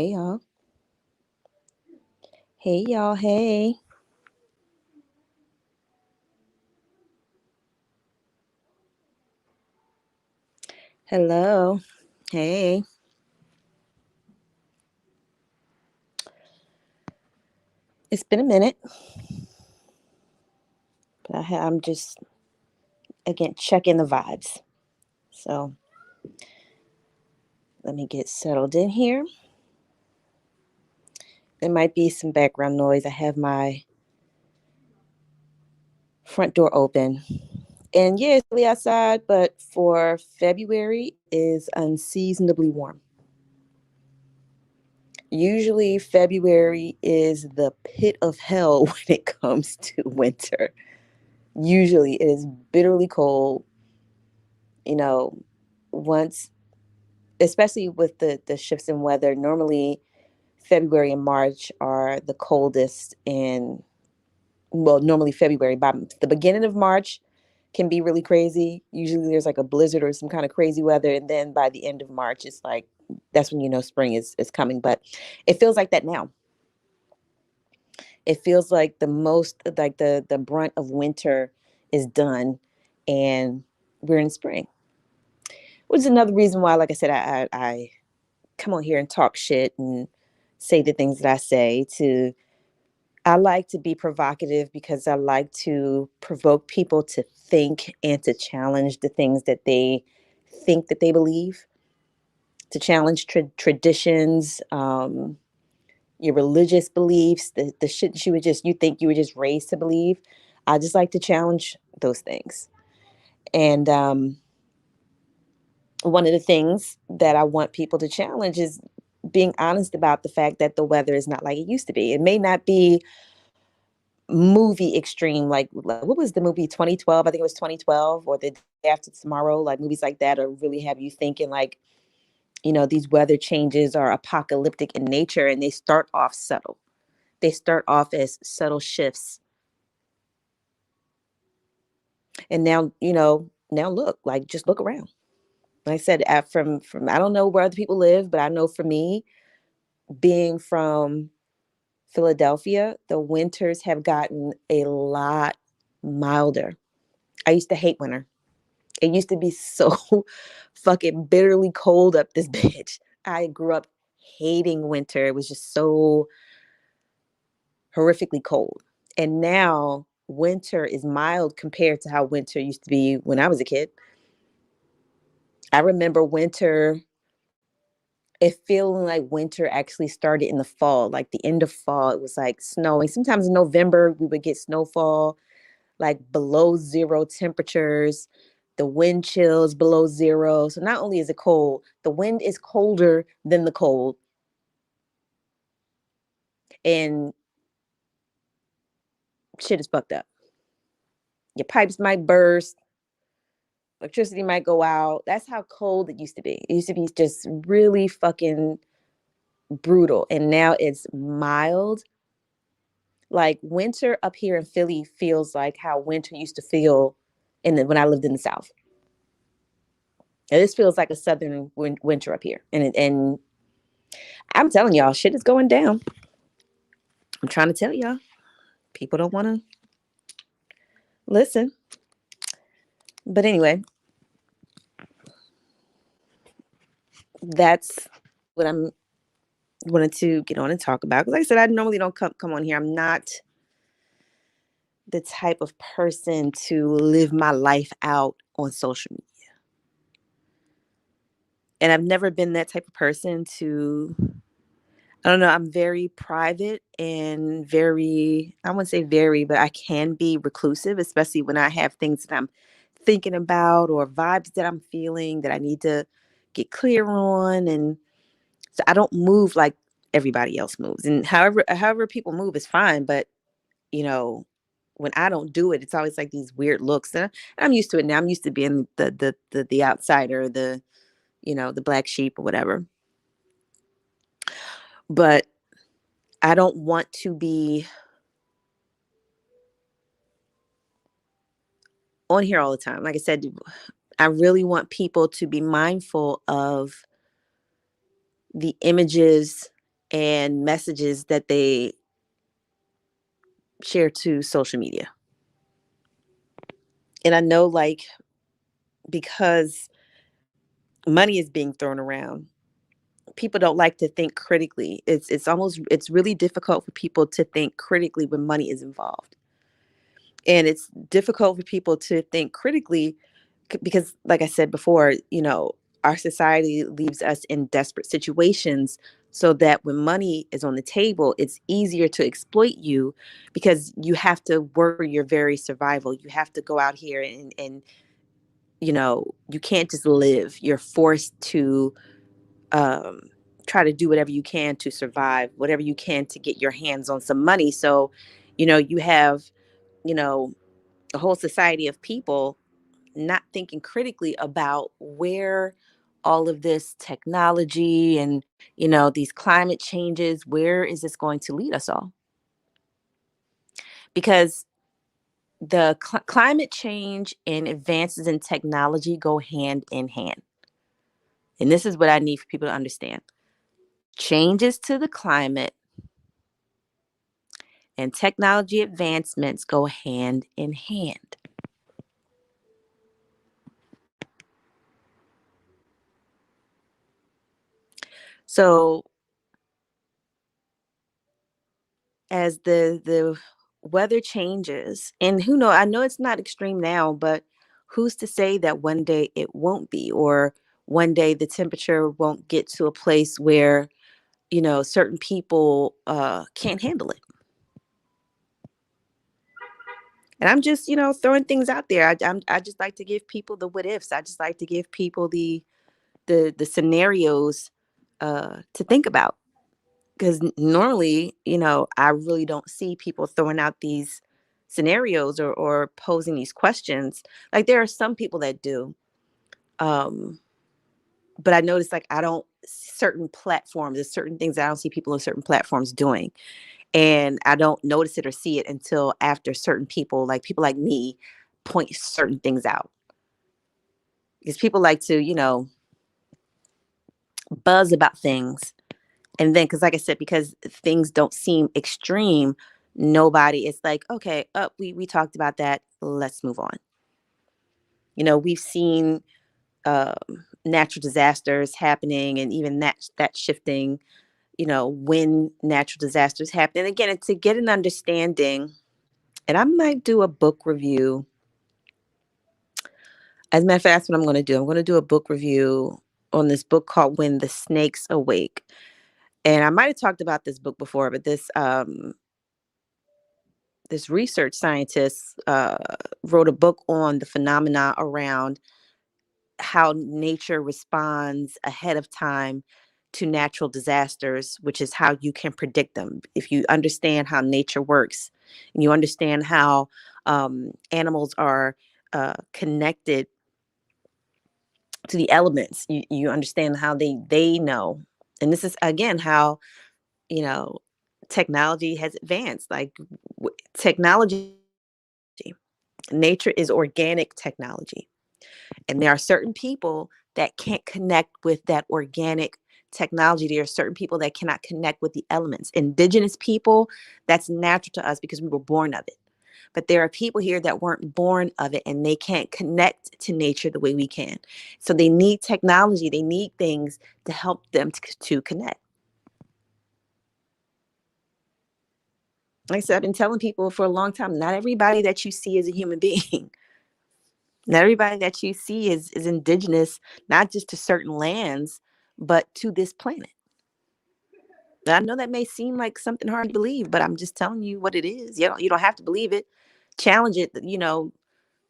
Hey y'all. Hey y'all. Hey. Hello. Hey. It's been a minute, but I'm just again checking the vibes. So let me get settled in here. There might be some background noise. I have my front door open. And yeah, it's chilly outside, but for February is unseasonably warm. Usually February is the pit of hell when it comes to winter. Usually it is bitterly cold, you know, once especially with the shifts in weather. Normally February and March are the coldest, and well, normally February by the beginning of March can be really crazy. Usually there's like a blizzard or some kind of crazy weather, and then by the end of March it's like that's when you know spring is coming. But it feels like that now. It feels like the most like the brunt of winter is done, and we're in spring, which is another reason why, like I said, I come on here and talk shit and say the things that I say. To I like to be provocative because I like to provoke people to think and to challenge the things that they think that they believe, to challenge traditions, your religious beliefs, the shit that you think you were just raised to believe. I just like to challenge those things. And one of the things that I want people to challenge is being honest about the fact that the weather is not like it used to be. It may not be movie extreme, like what was the movie 2012? I think it was 2012 or the day after tomorrow, like movies like that are really have you thinking like, these weather changes are apocalyptic in nature, and they start off subtle. They start off as subtle shifts. And now, now look, like just look around. Like I said, from I don't know where other people live, but I know for me, being from Philadelphia, the winters have gotten a lot milder. I used to hate winter. It used to be so fucking bitterly cold up this bitch. I grew up hating winter. It was just so horrifically cold. And now winter is mild compared to how winter used to be when I was a kid. I remember winter, it feeling like winter actually started in the fall, like the end of fall. It was like snowing. Sometimes in November, we would get snowfall, like below zero temperatures, the wind chills below zero. So not only is it cold, the wind is colder than the cold. And shit is fucked up. Your pipes might burst, electricity might go out. That's how cold it used to be. It used to be just really fucking brutal. And now it's mild. Like winter up here in Philly feels like how winter used to feel when I lived in the South. And this feels like a southern winter up here. And I'm telling y'all, shit is going down. I'm trying to tell y'all. People don't want to listen. But anyway, that's what I'm wanted to get on and talk about. Because like I said, I normally don't come on here. I'm not the type of person to live my life out on social media. And I've never been that type of person to, I don't know, I'm very private and very, I wouldn't say very, but I can be reclusive, especially when I have things that I'm thinking about or vibes that I'm feeling that I need to get clear on. And so I don't move like everybody else moves. And however people move is fine. But, you know, when I don't do it, it's always like these weird looks. And I'm used to it now. I'm used to being the outsider, the black sheep or whatever. But I don't want to be on here all the time. Like I said, I really want people to be mindful of the images and messages that they share to social media. And I know, like, because money is being thrown around, people don't like to think critically. It's really difficult for people to think critically when money is involved. And it's difficult for people to think critically because, like I said before, our society leaves us in desperate situations, so that when money is on the table, it's easier to exploit you, because you have to work for your very survival. You have to go out here and you can't just live. You're forced to um, try to do whatever you can to survive, whatever you can to get your hands on some money. So, you have, you know, a whole society of people not thinking critically about where all of this technology and, these climate changes, where is this going to lead us all? Because the climate change and advances in technology go hand in hand. And this is what I need for people to understand. Changes to the climate and technology advancements go hand in hand. So as the weather changes, and who know, I know it's not extreme now, but who's to say that one day it won't be, or one day the temperature won't get to a place where certain people can't handle it. And I'm just throwing things out there. I just like to give people the what ifs. I just like to give people the scenarios to think about, because normally, I really don't see people throwing out these scenarios or posing these questions. Like, there are some people that do, um, but I notice, like, I don't, certain platforms, there's certain things I don't see people on certain platforms doing, and I don't notice it or see it until after certain people like me, point certain things out, because people like to buzz about things. And then, because like I said, because things don't seem extreme, nobody is like, okay, we talked about that. Let's move on. We've seen um, natural disasters happening, and even that shifting. When natural disasters happen. And again, it's to get an understanding. And I might do a book review. As a matter of fact, that's what I'm going to do. I'm going to do a book review on this book called "When the Snakes Awake." And I might have talked about this book before, but this research scientist wrote a book on the phenomena around how nature responds ahead of time to natural disasters, which is how you can predict them. If you understand how nature works, and you understand how animals are connected to the elements, you understand how they know. And this is again how you know technology has advanced. Like, technology, nature is organic technology. And there are certain people that can't connect with that organic technology. There are certain people that cannot connect with the elements. Indigenous people, that's natural to us because we were born of it. But there are people here that weren't born of it, and they can't connect to nature the way we can. So they need technology, they need things to help them to connect. Like I said, I've been telling people for a long time, not everybody that you see is a human being. Not everybody that you see is indigenous, not just to certain lands, but to this planet. And I know that may seem like something hard to believe, but I'm just telling you what it is. You don't have to believe it. Challenge it.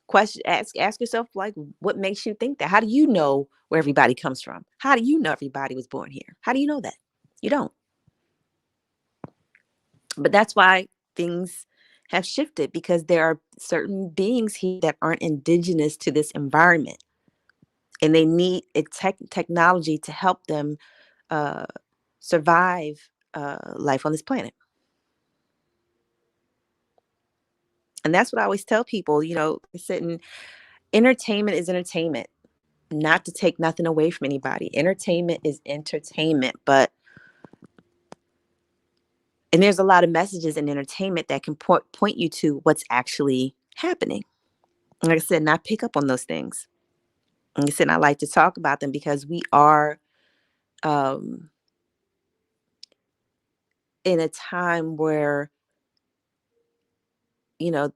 Question. Ask yourself, like, what makes you think that? How do you know where everybody comes from? How do you know everybody was born here? How do you know that? You don't. But that's why things have shifted, because there are certain beings here that aren't indigenous to this environment, and they need technology to help them uh, survive life on this planet. And that's what I always tell people. I said, entertainment is entertainment, not to take nothing away from anybody. Entertainment is entertainment, but And there's a lot of messages in entertainment that can point you to what's actually happening. Like I said, and I pick up on those things. Like I said, and I like to talk about them because we are um, in a time where,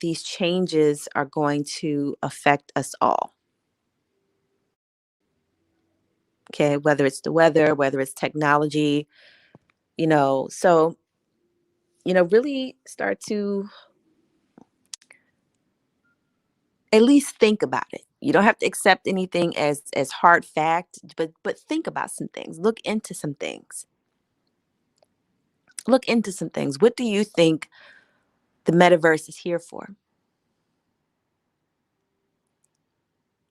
these changes are going to affect us all. Okay, whether it's the weather, whether it's technology, so really start to at least think about it. You don't have to accept anything as hard fact, but think about some things. Look into some things. What do you think the metaverse is here for?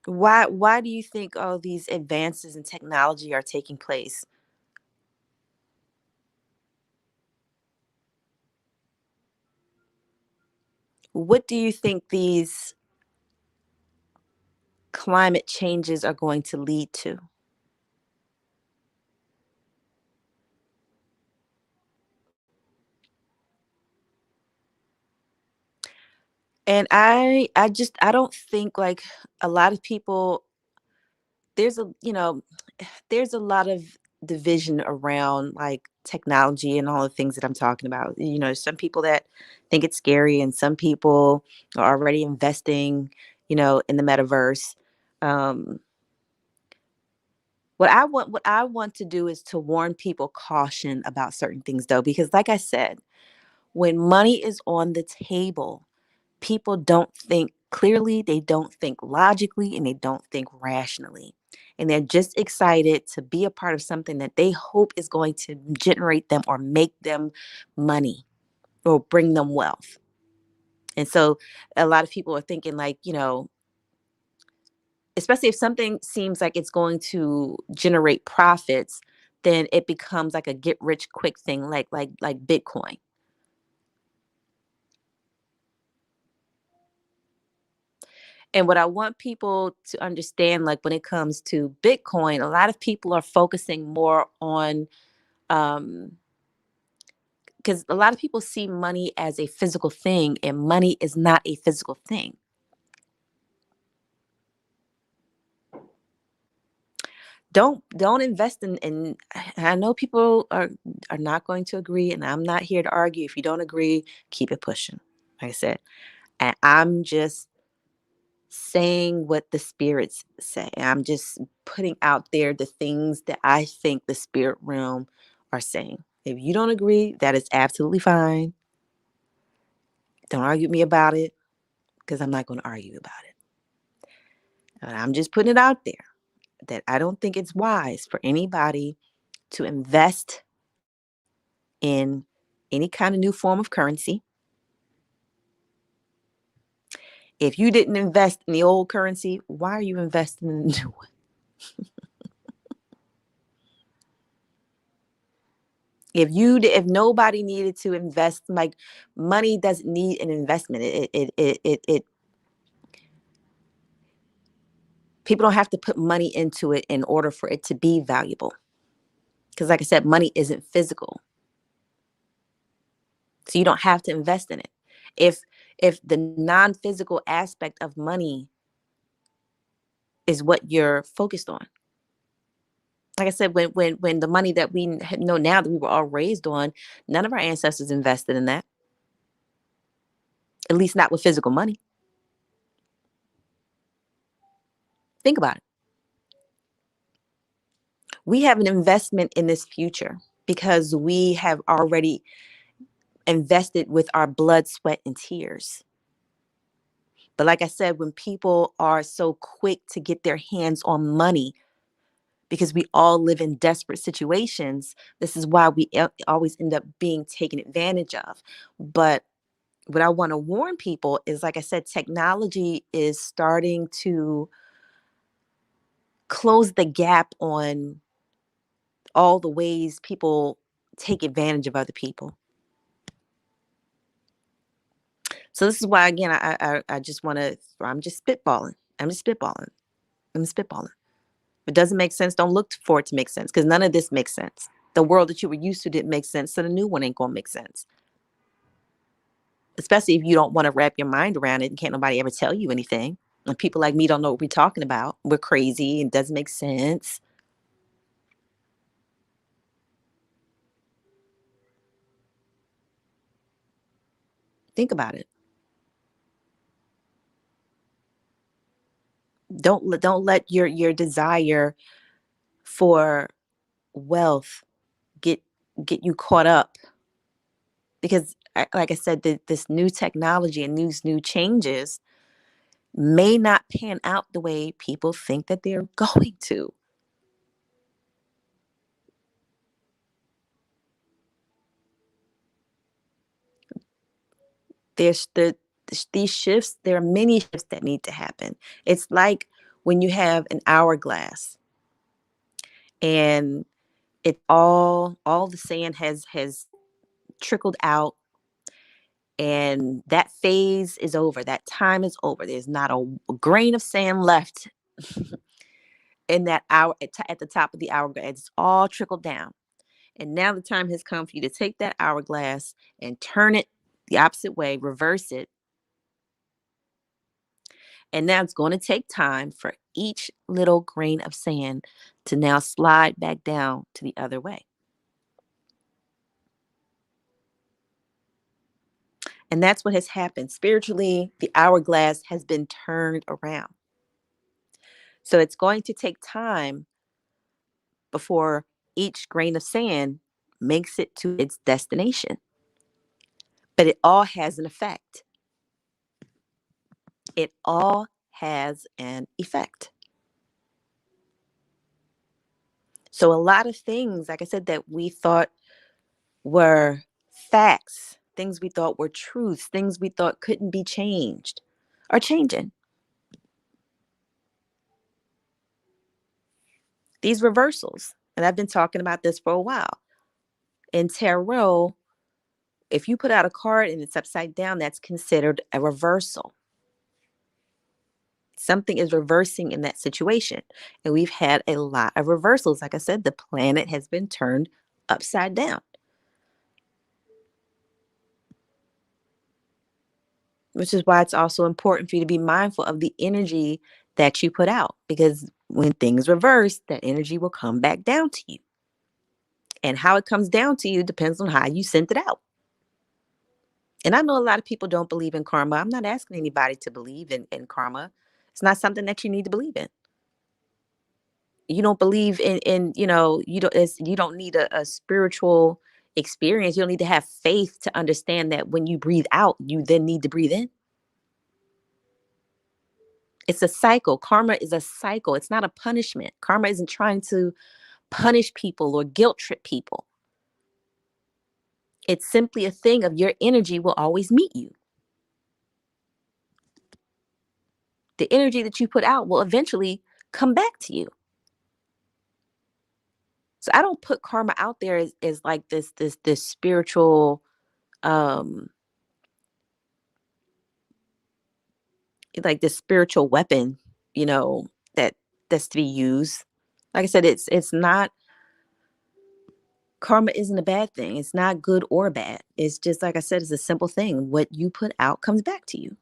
Why do you think all these advances in technology are taking place? What do you think these climate changes are going to lead to? And I don't think, like, a lot of people, there's a you know there's a lot of division around, like, technology and all the things that I'm talking about. Some people that think it's scary, and some people are already investing, in the metaverse. Um, what I want to do is to warn people caution about certain things, though, because like I said, when money is on the table, people don't think clearly, they don't think logically, and they don't think rationally. And they're just excited to be a part of something that they hope is going to generate them or make them money or bring them wealth. And so a lot of people are thinking, like, especially if something seems like it's going to generate profits, then it becomes like a get rich quick thing, like Bitcoin. And what I want people to understand, like when it comes to Bitcoin, a lot of people are focusing more on, because a lot of people see money as a physical thing, and money is not a physical thing. Don't invest in I know people are not going to agree, and I'm not here to argue. If you don't agree, keep it pushing. Like I said, and I'm just saying what the spirits say. I'm just putting out there the things that I think the spirit realm are saying. If you don't agree, that is absolutely fine. Don't argue with me about it, because I'm not going to argue about it. And I'm just putting it out there that I don't think it's wise for anybody to invest in any kind of new form of currency. If you didn't invest in the old currency, why are you investing in the new one? If nobody needed to invest, like, money doesn't need an investment. It people don't have to put money into it in order for it to be valuable. Because like I said, money isn't physical. So you don't have to invest in it. If if the non-physical aspect of money is what you're focused on. Like I said, when the money that we know now, that we were all raised on, none of our ancestors invested in that. At least not with physical money. Think about it. We have an investment in this future because we have already invested with our blood, sweat, and tears. But like I said, when people are so quick to get their hands on money, because we all live in desperate situations, this is why we always end up being taken advantage of. But what I want to warn people is, like I said, technology is starting to close the gap on all the ways people take advantage of other people. So this is why, again, I just want to. I'm just spitballing. I'm just spitballing. I'm spitballing. If it doesn't make sense, don't look for it to make sense, because none of this makes sense. The world that you were used to didn't make sense, so the new one ain't gonna make sense. Especially if you don't want to wrap your mind around it and can't nobody ever tell you anything. And people like me don't know what we're talking about. We're crazy and it doesn't make sense. Think about it. Don't let your desire for wealth get get you caught up, because like I said, this new technology and these new changes may not pan out the way people think that they're going to. There's these shifts, there are many shifts that need to happen. It's like when you have an hourglass and it all the sand has trickled out, and that phase is over, that time is over, there's not a grain of sand left in that hour at the top of the hourglass. It's all trickled down. And now the time has come for you to take that hourglass and turn it the opposite way, reverse it. And now it's going to take time for each little grain of sand to now slide back down to the other way. And that's what has happened. Spiritually, the hourglass has been turned around. So it's going to take time before each grain of sand makes it to its destination. But it all has an effect. It all has an effect. So a lot of things, like I said, that we thought were facts, things we thought were truths, things we thought couldn't be changed, are changing. These reversals, and I've been talking about this for a while. In tarot, if you put out a card and it's upside down, that's considered a reversal. Something is reversing in that situation. And we've had a lot of reversals. Like I said, the planet has been turned upside down, which is why it's also important for you to be mindful of the energy that you put out, because when things reverse, that energy will come back down to you. And how it comes down to you depends on how you sent it out. And I know a lot of people don't believe in karma. I'm not asking anybody to believe in karma. It's not something that you need to believe in. You don't believe in you don't need a spiritual experience. You don't need to have faith to understand that when you breathe out, you then need to breathe in. It's a cycle. Karma is a cycle. It's not a punishment. Karma isn't trying to punish people or guilt trip people. It's simply a thing of your energy will always meet you. The energy that you put out will eventually come back to you. So I don't put karma out there as like this spiritual um like this spiritual weapon, you know, that that's to be used. Like I said, it's not, karma isn't a bad thing. It's not good or bad. It's just, like I said, it's a simple thing. What you put out comes back to you.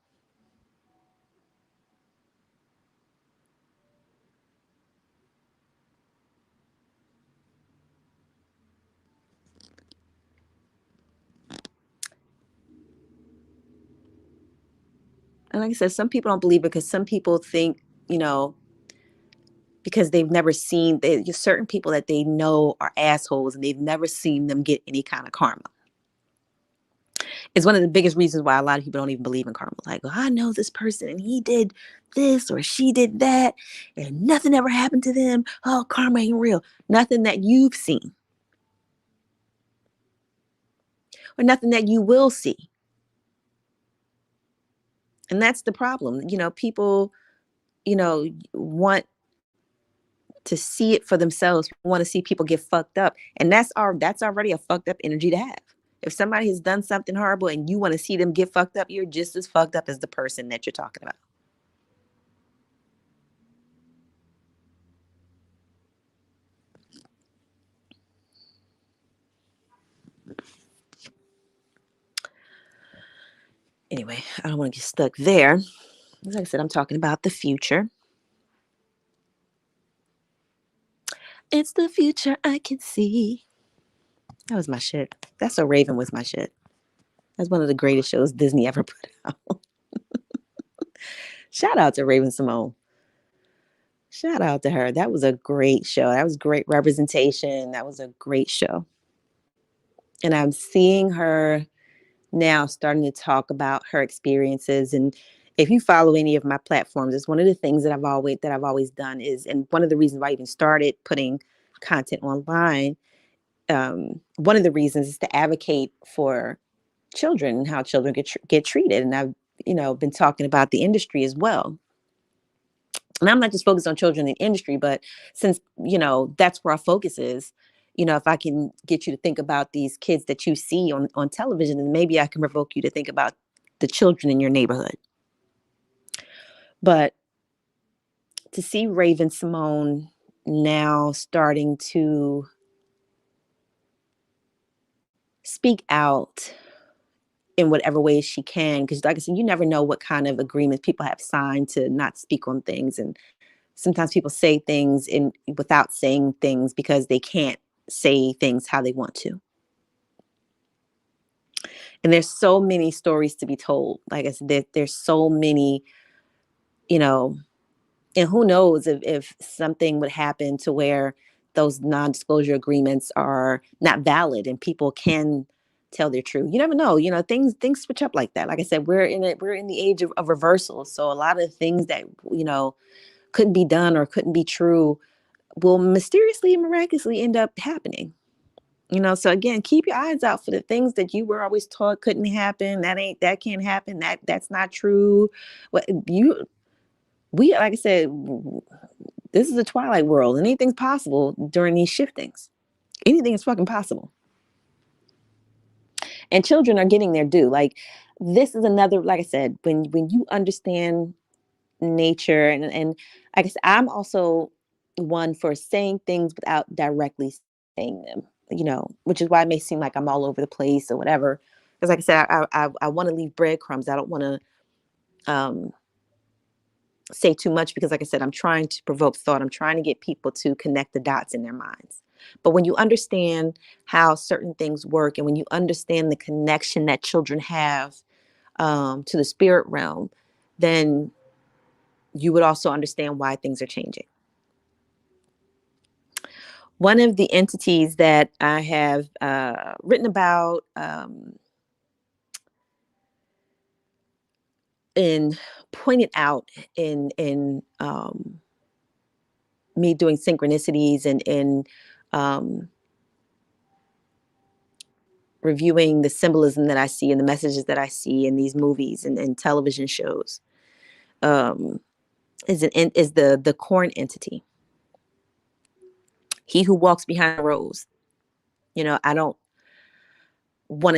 And like I said, some people don't believe it because some people think, because they've never seen, there's certain people that they know are assholes and they've never seen them get any kind of karma. It's one of the biggest reasons why a lot of people don't even believe in karma. Like, well, I know this person and he did this or she did that and nothing ever happened to them. Oh, karma ain't real. Nothing that you've seen or nothing that you will see. And that's the problem. People, want to see it for themselves, want to see people get fucked up. And that's already a fucked up energy to have. If somebody has done something horrible and you want to see them get fucked up, you're just as fucked up as the person that you're talking about. Anyway, I don't want to get stuck there. Like I said, I'm talking about the future. It's the future I can see. That was my shit. That's So Raven was my shit. That's one of the greatest shows Disney ever put out. Shout out to Raven Simone. Shout out to her. That was a great show. That was great representation. That was a great show. And I'm seeing her now starting to talk about her experiences. And if you follow any of my platforms, it's one of the things that I've always done is, and one of the reasons why I even started putting content online. One of the reasons is to advocate for children and how children get treated. And I've been talking about the industry as well. And I'm not just focused on children in the industry, but since that's where our focus is. If I can get you to think about these kids that you see on television, and maybe I can provoke you to think about the children in your neighborhood. But to see Raven Simone now starting to speak out in whatever ways she can, because like I said, you never know what kind of agreements people have signed to not speak on things. And sometimes people say things without saying things because they can't say things how they want to. And there's so many stories to be told. Like I said, there's so many, you know, and who knows if something would happen to where those non-disclosure agreements are not valid and people can tell their truth. You never know. Things switch up like that. Like I said, we're in the age of reversals. So a lot of things that couldn't be done or couldn't be true will mysteriously and miraculously end up happening. So again, keep your eyes out for the things that you were always taught couldn't happen. That can't happen. That's not true. What we like I said, this is a twilight world, and anything's possible during these shiftings. Anything is fucking possible. And children are getting their due. Like this is another, like I said, when you understand nature and I guess I'm also one for saying things without directly saying them, which is why it may seem like I'm all over the place or whatever. Because like I said, I want to leave breadcrumbs. I don't want to say too much because like I said, I'm trying to provoke thought. I'm trying to get people to connect the dots in their minds. But when you understand how certain things work and when you understand the connection that children have to the spirit realm, then you would also understand why things are changing. One of the entities that I have written about and pointed out in me doing synchronicities and in reviewing the symbolism that I see and the messages that I see in these movies and television shows is the corn entity. He who walks behind the rose. I don't want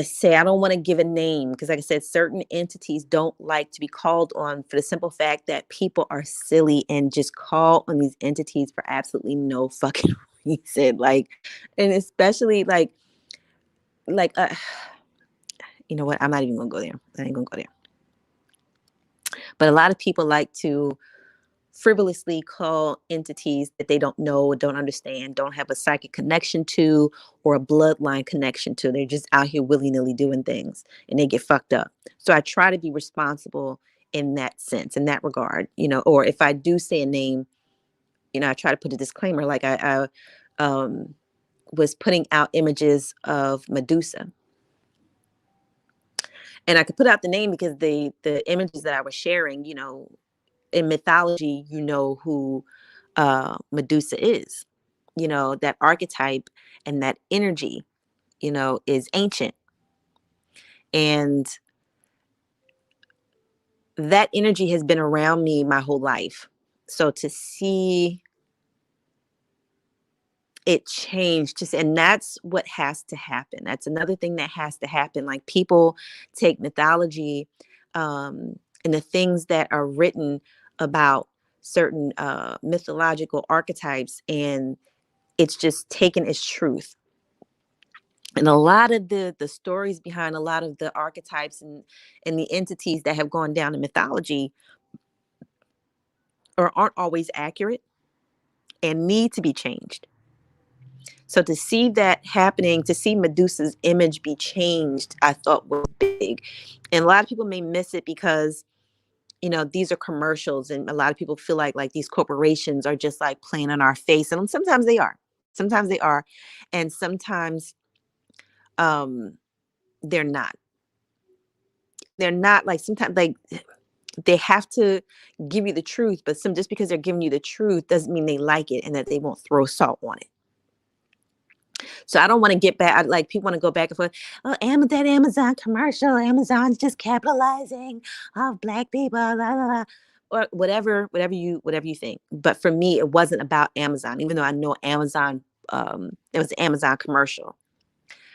to give a name because like I said, certain entities don't like to be called on for the simple fact that people are silly and just call on these entities for absolutely no fucking reason. And especially you know what? I'm not even gonna go there. I ain't gonna go there. But a lot of people like to frivolously call entities that they don't know, don't understand, don't have a psychic connection to or a bloodline connection to. They're just out here willy-nilly doing things and they get fucked up. So I try to be responsible in that sense, in that regard, or if I do say a name, I try to put a disclaimer like I was putting out images of Medusa. And I could put out the name because the images that I was sharing, in mythology, who Medusa is. That archetype and that energy, is ancient. And that energy has been around me my whole life. So to see it change, and that's what has to happen. That's another thing that has to happen. Like people take mythology and the things that are written about certain mythological archetypes and it's just taken as truth. And a lot of the stories behind a lot of the archetypes and the entities that have gone down in mythology or aren't always accurate and need to be changed. So to see that happening, to see Medusa's image be changed, I thought was big. And a lot of people may miss it because, these are commercials and a lot of people feel like these corporations are just like playing on our face. And sometimes they are. Sometimes they are. And sometimes um they're not. They're not, like, sometimes, like, they have to give you the truth, but just because they're giving you the truth doesn't mean they like it and that they won't throw salt on it. So I don't want to get back. Like, people want to go back and forth. Oh, that Amazon commercial. Amazon's just capitalizing off black people, blah, blah, blah. Or whatever you think. But for me, it wasn't about Amazon, even though I know Amazon. It was an Amazon commercial.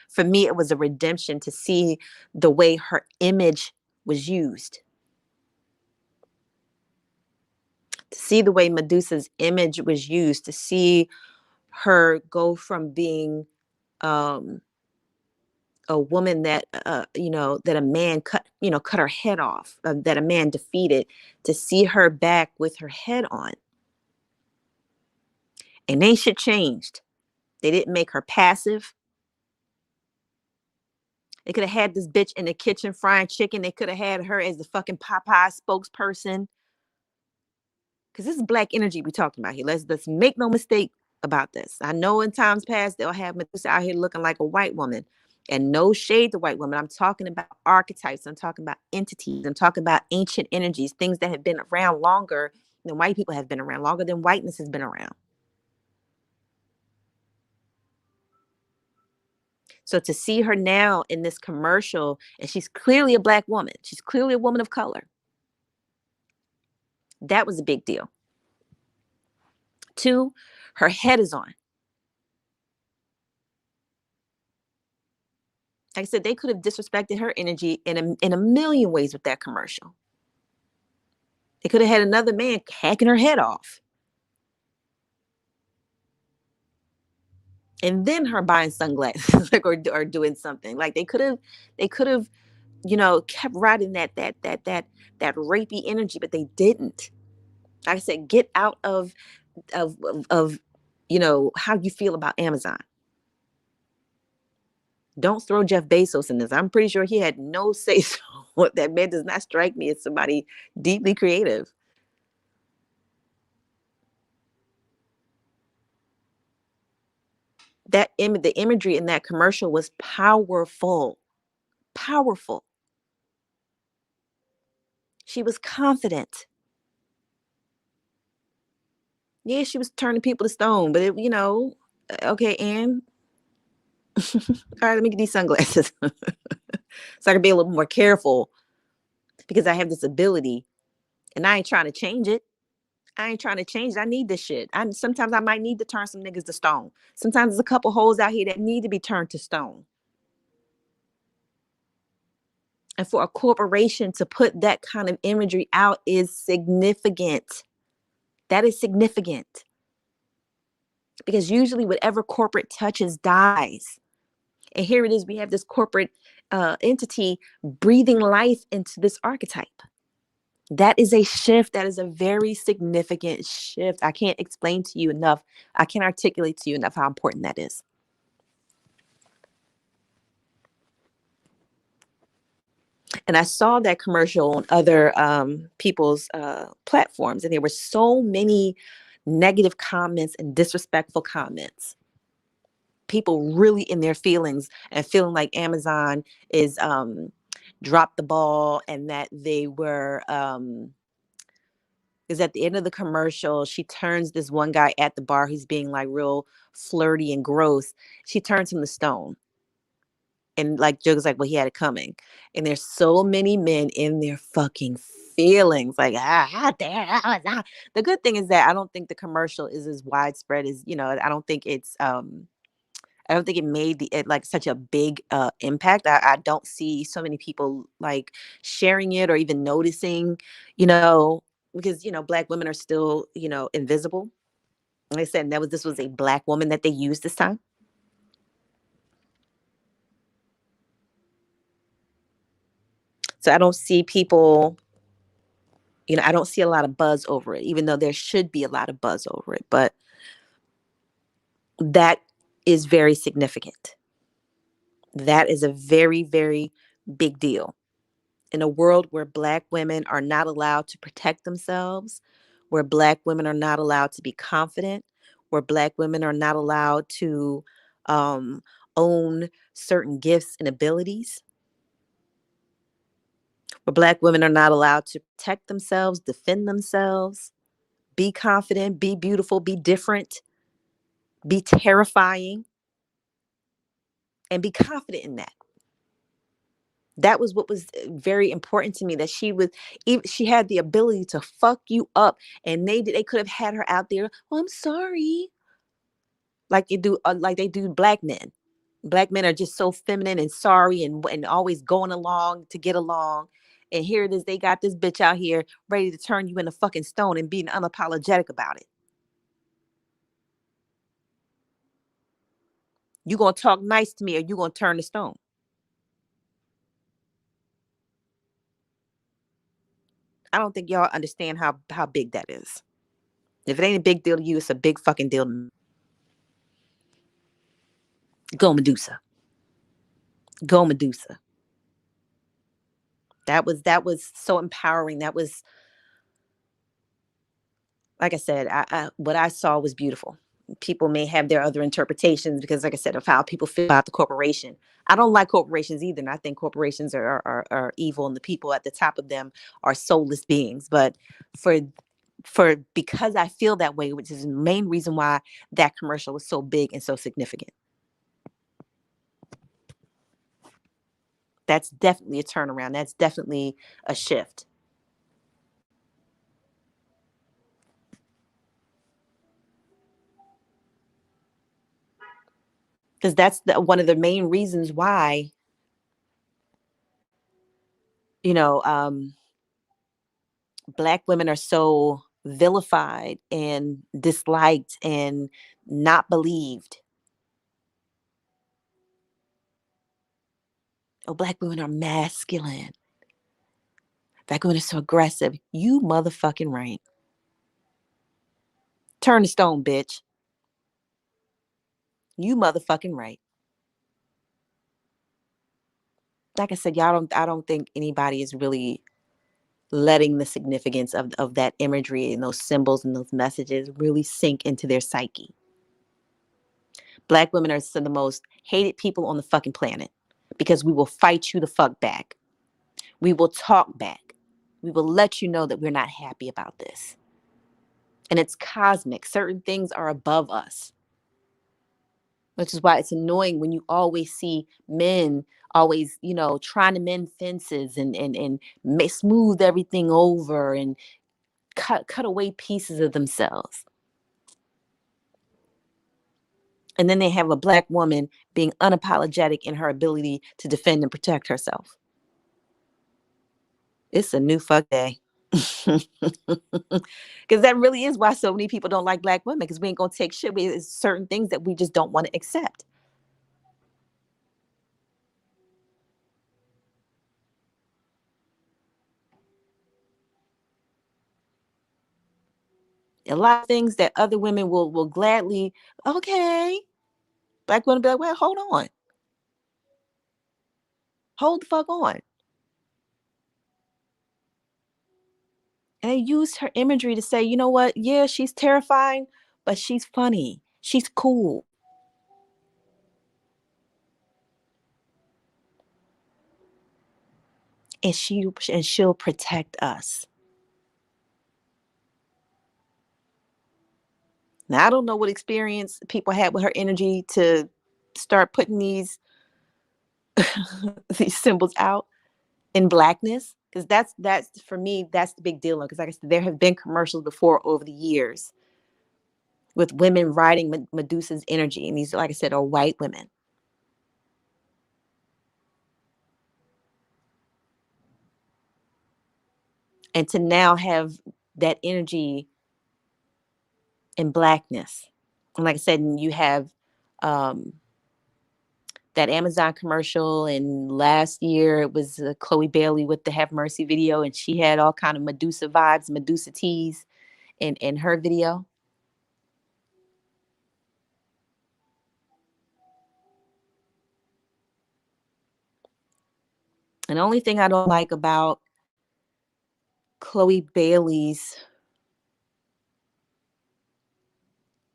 For me, it was a redemption to see the way her image was used, to see the way Medusa's image was used, to see her go from being um, a woman that that a man cut her head off, that a man defeated, to see her back with her head on. And ain't shit changed. They didn't make her passive. They could have had this bitch in the kitchen frying chicken. They could have had her as the fucking Popeye spokesperson. Because this is black energy we're talking about here. Let's make no mistake about this. I know in times past they'll have Medusa out here looking like a white woman. And no shade to white women. I'm talking about archetypes. I'm talking about entities. I'm talking about ancient energies, things that have been around longer than white people have been around, longer than whiteness has been around. So to see her now in this commercial, and she's clearly a black woman, she's clearly a woman of color. That was a big deal. Two, her head is on. Like I said, they could have disrespected her energy in a million ways with that commercial. They could have had another man hacking her head off. And then her buying sunglasses, like, or doing something. Like, they could have, kept riding that rapey energy, but they didn't. Like I said, get out of how you feel about Amazon. Don't throw Jeff Bezos in this. I'm pretty sure he had no say so. That man does not strike me as somebody deeply creative. The imagery in that commercial was powerful. Powerful. She was confident. Yeah, she was turning people to stone, but okay, and all right, let me get these sunglasses so I can be a little more careful because I have this ability, and I ain't trying to change it. I ain't trying to change it. I need this shit. Sometimes I might need to turn some niggas to stone. Sometimes there's a couple holes out here that need to be turned to stone. And for a corporation to put that kind of imagery out is significant. That is significant. Because usually whatever corporate touches dies. And here it is, we have this corporate entity breathing life into this archetype. That is a shift. That is a very significant shift. I can't explain to you enough. I can't articulate to you enough how important that is. And I saw that commercial on other people's platforms, and there were so many negative comments and disrespectful comments. People really in their feelings and feeling like Amazon is dropped the ball, and that they were because at the end of the commercial, she turns this one guy at the bar who's being like real flirty and gross. She turns him to stone. And like Joe's like, well, he had it coming. And there's so many men in their fucking feelings. Like, the good thing is that I don't think the commercial is as widespread as, I don't think it made it like such a big impact. I don't see so many people like sharing it or even noticing, because black women are still, invisible. Like I said, this was a black woman that they used this time. So I don't see people, I don't see a lot of buzz over it, even though there should be a lot of buzz over it. But that is very significant. That is a very, very big deal. In a world where Black women are not allowed to protect themselves, where Black women are not allowed to be confident, where Black women are not allowed to um, own certain gifts and abilities, where Black women are not allowed to protect themselves, defend themselves, be confident, be beautiful, be different, be terrifying, and be confident in that. That was what was very important to me, that she had the ability to fuck you up, and they could have had her out there, oh, I'm sorry, like they do Black men. Black men are just so feminine and sorry and always going along to get along. And here it is, they got this bitch out here ready to turn you into fucking stone and being unapologetic about it. You gonna talk nice to me or you gonna turn to stone? I don't think y'all understand how big that is. If it ain't a big deal to you, it's a big fucking deal to me. Go Medusa. Go Medusa. That was so empowering. That was, like I said, what I saw was beautiful. People may have their other interpretations because, like I said, of how people feel about the corporation. I don't like corporations either, and I think corporations are evil, and the people at the top of them are soulless beings. But for because I feel that way, which is the main reason why that commercial was so big and so significant. That's definitely a turnaround. That's definitely a shift. Because that's one of the main reasons why, you know, Black women are so vilified and disliked and not believed. Oh, Black women are masculine. Black women are so aggressive. You motherfucking right. Turn the stone, bitch. You motherfucking right. Like I said, I don't think anybody is really letting the significance of that imagery and those symbols and those messages really sink into their psyche. Black women are some of the most hated people on the fucking planet because we will fight you the fuck back. We will talk back. We will let you know that we're not happy about this. And it's cosmic. Certain things are above us, which is why it's annoying when you always see men always, trying to mend fences and smooth everything over and cut away pieces of themselves. And then they have a Black woman being unapologetic in her ability to defend and protect herself. It's a new fuck day. Because that really is why so many people don't like Black women, because we ain't gonna take shit. There's certain things that we just don't want to accept. A lot of things that other women will gladly, okay. Black women be like, well, hold the fuck on. And they used her imagery to say, you know what? Yeah, she's terrifying, but she's funny. She's cool. And she'll protect us. Now I don't know what experience people had with her energy to start putting these these symbols out in Blackness, because that's for me, that's the big deal. Because like I said, there have been commercials before over the years with women riding Medusa's energy, and these, like I said, are white women. And to now have that energy in Blackness, and like I said, you have um, that Amazon commercial, and last year it was Chloe Bailey with the Have Mercy video, and she had all kind of Medusa vibes, Medusa teas in her video. And the only thing I don't like about Chloe Bailey's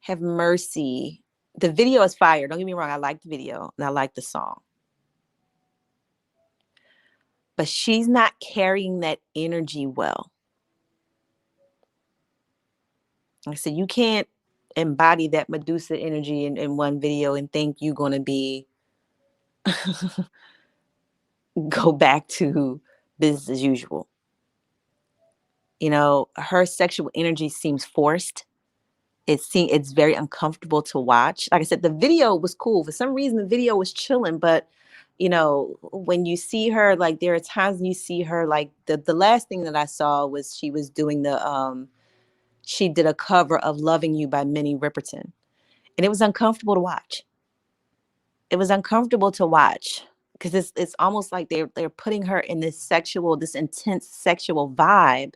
Have Mercy, the video is fire. Don't get me wrong, I like the video and I like the song. But she's not carrying that energy well. Like I said, you can't embody that Medusa energy in one video and think you're going to be go back to business as usual. You know, her sexual energy seems forced. It's very uncomfortable to watch. Like I said, the video was cool. For some reason, the video was chilling, but you know, when you see her, like there are times when you see her, like the last thing that I saw was she was doing she did a cover of "Loving You" by Minnie Riperton, and it was uncomfortable to watch. It was uncomfortable to watch because it's almost like they're putting her in this intense sexual vibe,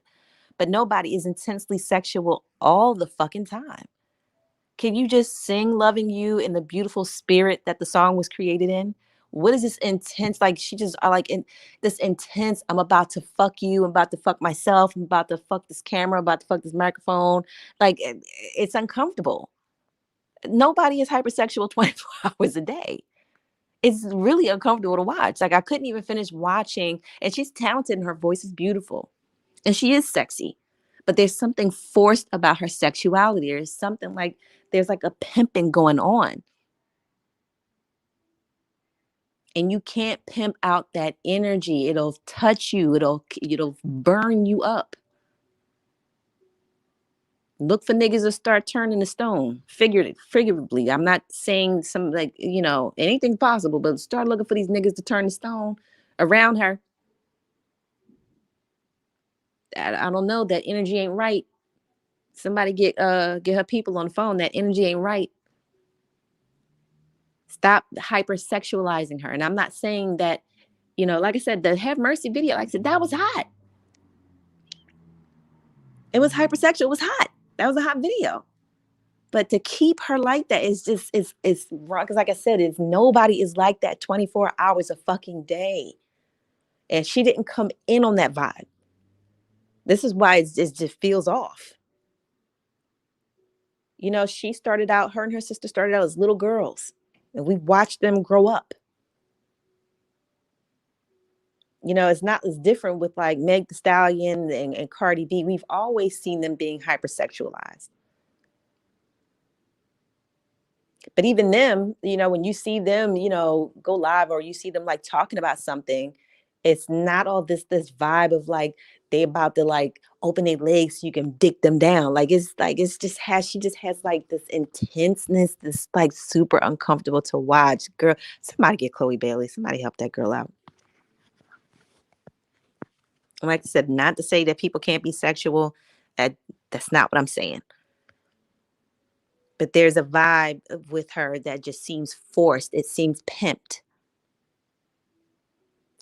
but nobody is intensely sexual all the fucking time. Can you just sing "Loving You" in the beautiful spirit that the song was created in? What is this intense? Like she just I like in this intense. I'm about to fuck you. I'm about to fuck myself. I'm about to fuck this camera. I'm about to fuck this microphone. Like it's uncomfortable. Nobody is hypersexual 24 hours a day. It's really uncomfortable to watch. Like I couldn't even finish watching. And she's talented and her voice is beautiful. And she is sexy. But there's something forced about her sexuality. There's like a pimping going on. And you can't pimp out that energy. It'll touch you. It'll burn you up. Look for niggas to start turning to stone. Figuratively. I'm not saying some like, anything's possible, but start looking for these niggas to turn to stone around her. I don't know. That energy ain't right. Somebody get her people on the phone. That energy ain't right. Stop hypersexualizing her. And I'm not saying that, like I said, the Have Mercy video, like I said, that was hot. It was hypersexual. It was hot. That was a hot video. But to keep her like that is just it's wrong. Because like I said, it's nobody is like that 24 hours a fucking day. And she didn't come in on that vibe. This is why it just feels off. She started out, her and her sister started out as little girls. And we watched them grow up. It's not as different with like Meg Thee Stallion and Cardi B. We've always seen them being hypersexualized. But even them, when you see them, go live or you see them like talking about something, it's not all this vibe of like they about to like open their legs so you can dick them down. She just has like this intenseness, this like super uncomfortable to watch. Girl, somebody get Chloe Bailey. Somebody help that girl out. Like I said, not to say that people can't be sexual. That's not what I'm saying. But there's a vibe with her that just seems forced. It seems pimped.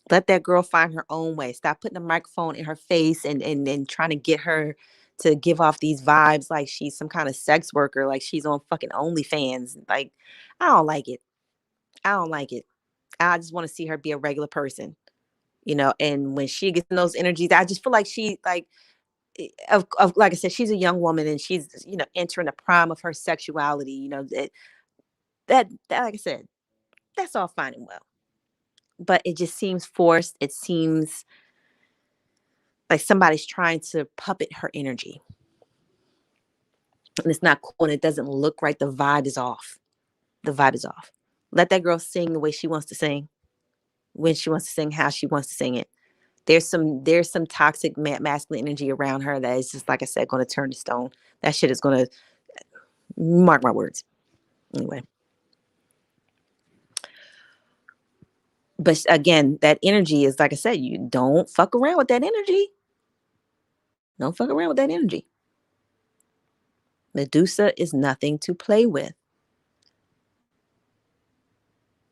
Let that girl find her own way. Stop putting a microphone in her face and trying to get her to give off these vibes like she's some kind of sex worker, like she's on fucking OnlyFans. Like, I don't like it. I don't like it. I just want to see her be a regular person, and when she gets in those energies, I just feel like she like like I said, she's a young woman and she's, entering the prime of her sexuality, that like I said, that's all fine and well. But it just seems forced. It seems like somebody's trying to puppet her energy. And it's not cool and it doesn't look right. The vibe is off. The vibe is off. Let that girl sing the way she wants to sing, when she wants to sing, how she wants to sing it. There's some toxic masculine energy around her that is just, like I said, going to turn to stone. That shit is going to, mark my words. Anyway. But again, that energy is, like I said, you don't fuck around with that energy. Don't fuck around with that energy. Medusa is nothing to play with.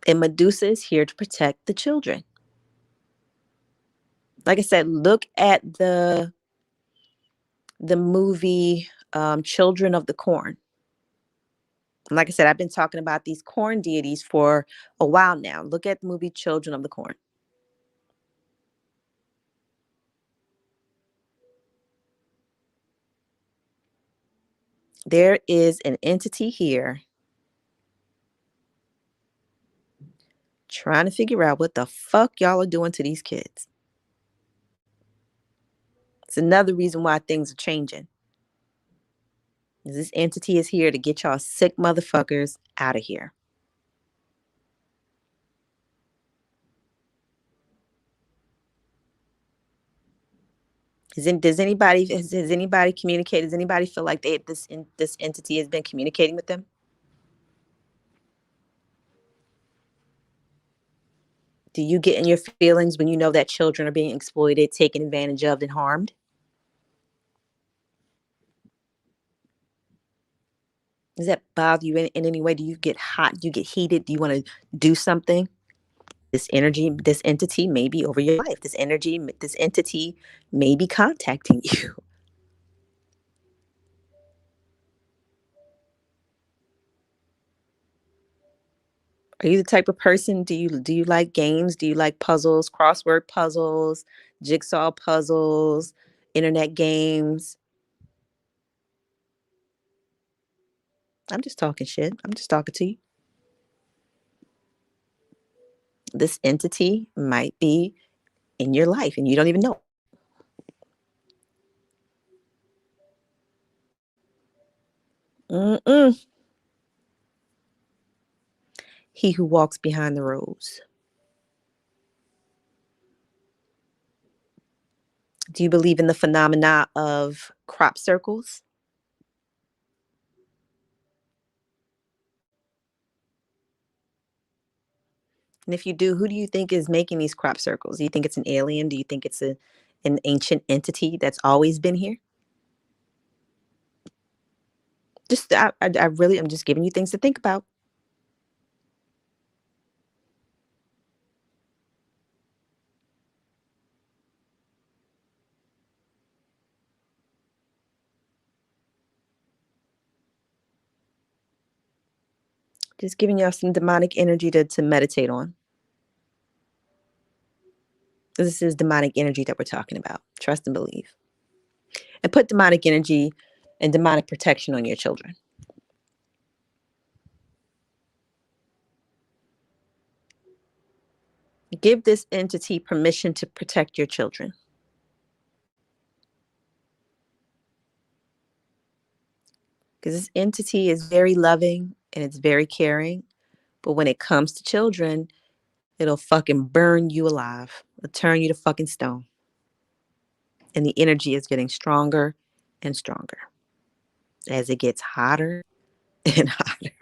And Medusa is here to protect the children. Like I said, look at the movie Children of the Corn. Like I said, I've been talking about these corn deities for a while now. Look at the movie Children of the Corn. There is an entity here trying to figure out what the fuck y'all are doing to these kids. It's another reason why things are changing. This entity is here to get y'all sick motherfuckers out of here. Has anybody communicated? Does anybody feel like this entity has been communicating with them? Do you get in your feelings when you know that children are being exploited, taken advantage of, and harmed? Does that bother you in any way? Do you get hot? Do you get heated? Do you want to do something? This energy, this entity may be over your life. This entity may be contacting you. Are you the type of person? Do you like games? Do you like puzzles, crossword puzzles, jigsaw puzzles, internet games? I'm just talking shit. I'm just talking to you. This entity might be in your life and you don't even know. Mm-mm. He who walks behind the rose. Do you believe in the phenomena of crop circles? And if you do, who do you think is making these crop circles? Do you think it's an alien? Do you think it's an ancient entity that's always been here? I really, I'm just giving you things to think about. Just giving y'all some demonic energy to meditate on. This is demonic energy that we're talking about. Trust and believe. And put demonic energy and demonic protection on your children. Give this entity permission to protect your children. Because this entity is very loving and it's very caring. But when it comes to children, it'll fucking burn you alive. It'll turn you to fucking stone. And the energy is getting stronger and stronger as it gets hotter and hotter.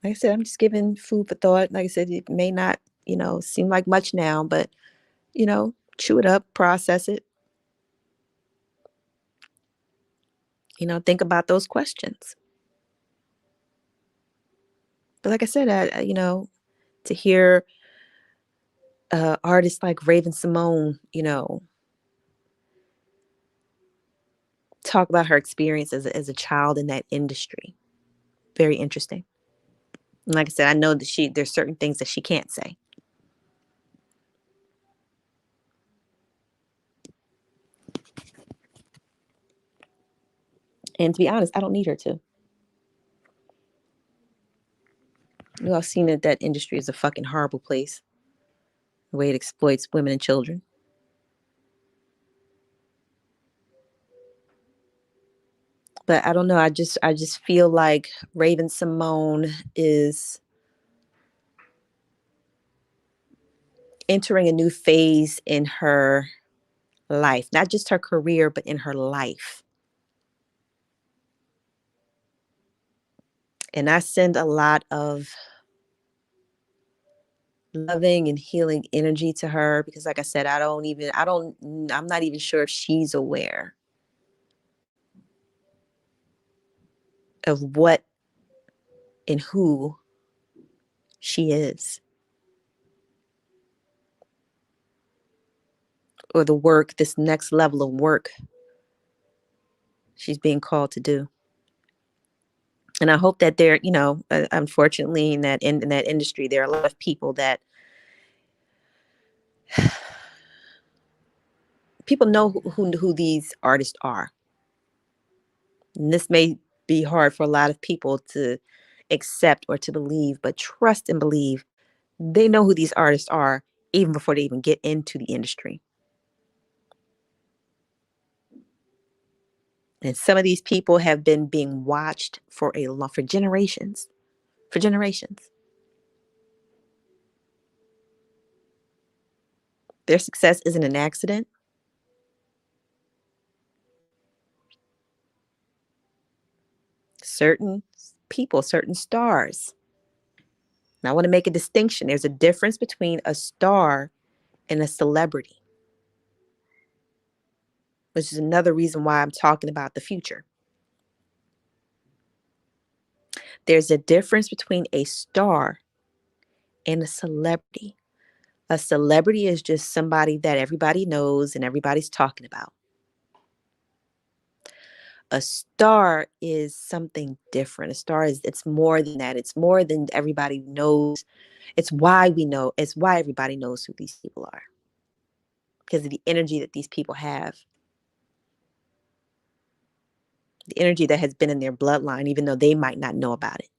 Like I said, I'm just giving food for thought. Like I said, it may not, seem like much now, but, chew it up, process it, think about those questions. But like I said, to hear artists like Raven Simone, talk about her experience as a child in that industry. Very interesting. And like I said, I know that there's certain things that she can't say. And to be honest, I don't need her to. I've seen that industry is a fucking horrible place. The way it exploits women and children. But I don't know. I just feel like Raven Simone is entering a new phase in her life, not just her career, but in her life. And I send a lot of loving and healing energy to her because like I said, I'm not even sure if she's aware of what in who she is, or the work, this next level of work she's being called to do. And I hope that there, unfortunately, in that industry, there are a lot of people that people know who these artists are. And this may be hard for a lot of people to accept or to believe, but trust and believe they know who these artists are even before they even get into the industry. And some of these people have been being watched for generations, for generations. Their success isn't an accident. Certain people, certain stars. Now, I want to make a distinction. There's a difference between a star and a celebrity, which is another reason why I'm talking about the future. There's a difference between a star and a celebrity. A celebrity is just somebody that everybody knows and everybody's talking about. A star is something different. A star it's more than that. It's more than everybody knows. It's why we know. It's why everybody knows who these people are. Because of the energy that these people have. The energy that has been in their bloodline, even though they might not know about it.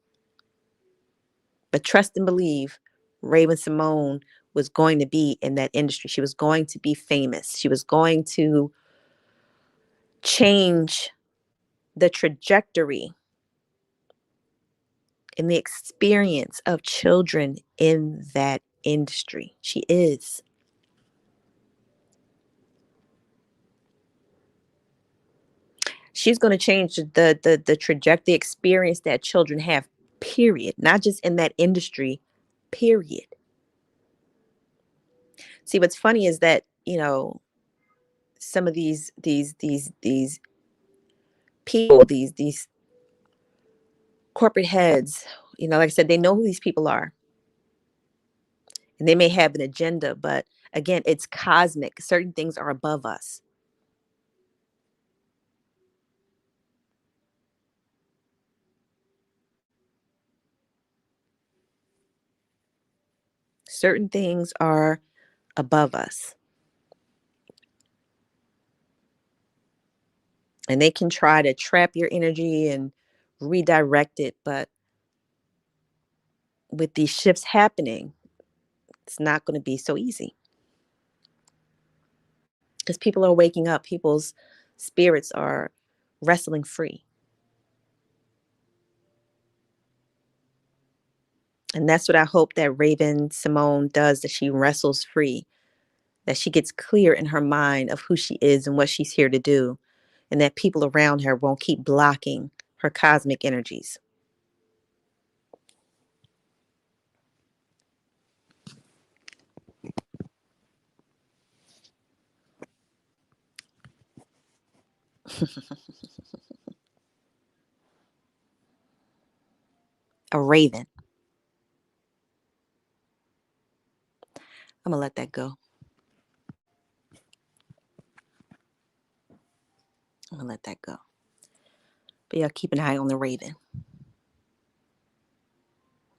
But trust and believe, Raven Simone was going to be in that industry. She was going to be famous. She was going to change the trajectory and the experience of children in that industry. She is. She's going to change the trajectory experience that children have, period. Not just in that industry, period. See, what's funny is that, some of these people, these corporate heads, like I said, they know who these people are. And they may have an agenda, but again, it's cosmic. Certain things are above us. Certain things are above us. And they can try to trap your energy and redirect it. But with these shifts happening, it's not going to be so easy. Because people are waking up, people's spirits are wrestling free. And that's what I hope that Raven Simone does, that she wrestles free, that she gets clear in her mind of who she is and what she's here to do, and that people around her won't keep blocking her cosmic energies. A raven. I'm going to let that go. I'm going to let that go. But yeah, keep an eye on the raven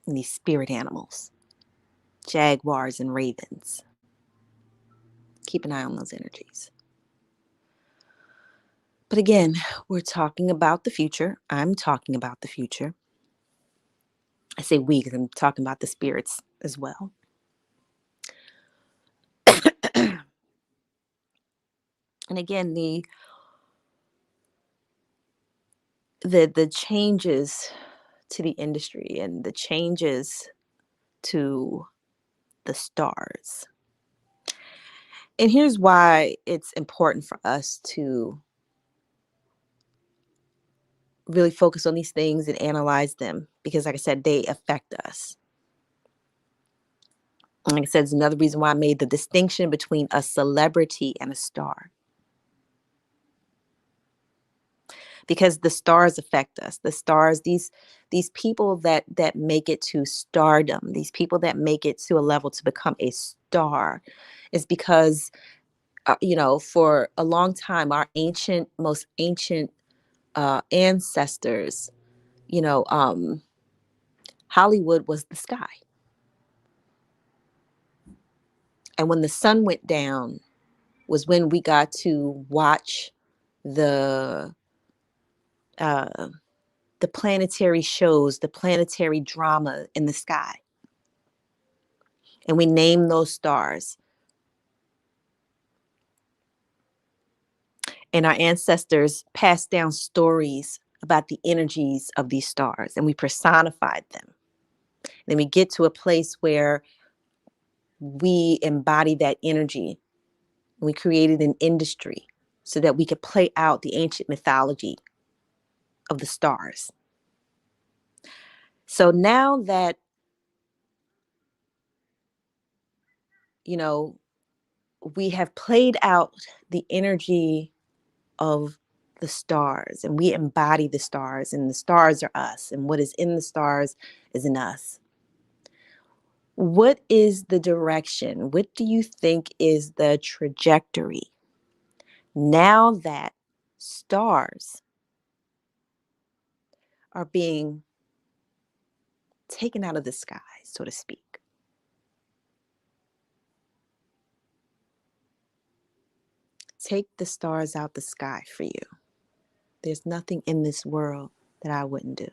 and these spirit animals, jaguars and ravens. Keep an eye on those energies. But again, we're talking about the future. I'm talking about the future. I say we because I'm talking about the spirits as well. And again, the changes to the industry and the changes to the stars. And here's why it's important for us to really focus on these things and analyze them, because like I said, they affect us. And like I said, it's another reason why I made the distinction between a celebrity and a star. because the stars affect us. The stars, these people that make it to stardom, these people that make it to a level to become a star, is because for a long time, our most ancient ancestors, you know, Hollywood was the sky. And when the sun went down was when we got to watch the uh, the planetary shows, the planetary drama in the sky. And we named those stars. And our ancestors passed down stories about the energies of these stars, and we personified them. Then we get to a place where we embody that energy. We created an industry so that we could play out the ancient mythology of the stars. So now that, you know, we have played out the energy of the stars and we embody the stars, and the stars are us, and what is in the stars is in us. What is the direction? What do you think is the trajectory now that stars are being taken out of the sky, so to speak? Take the stars out the sky for you. There's nothing in this world that I wouldn't do.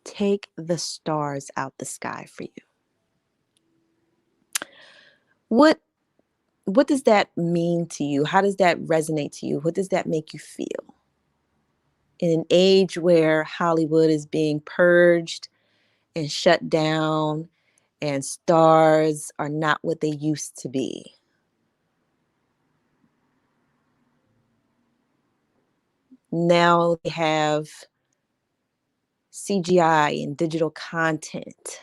Take the stars out the sky for you. What what does that mean to you? How does that resonate to you? What does that make you feel? In an age where Hollywood is being purged and shut down and stars are not what they used to be. Now they have CGI and digital content.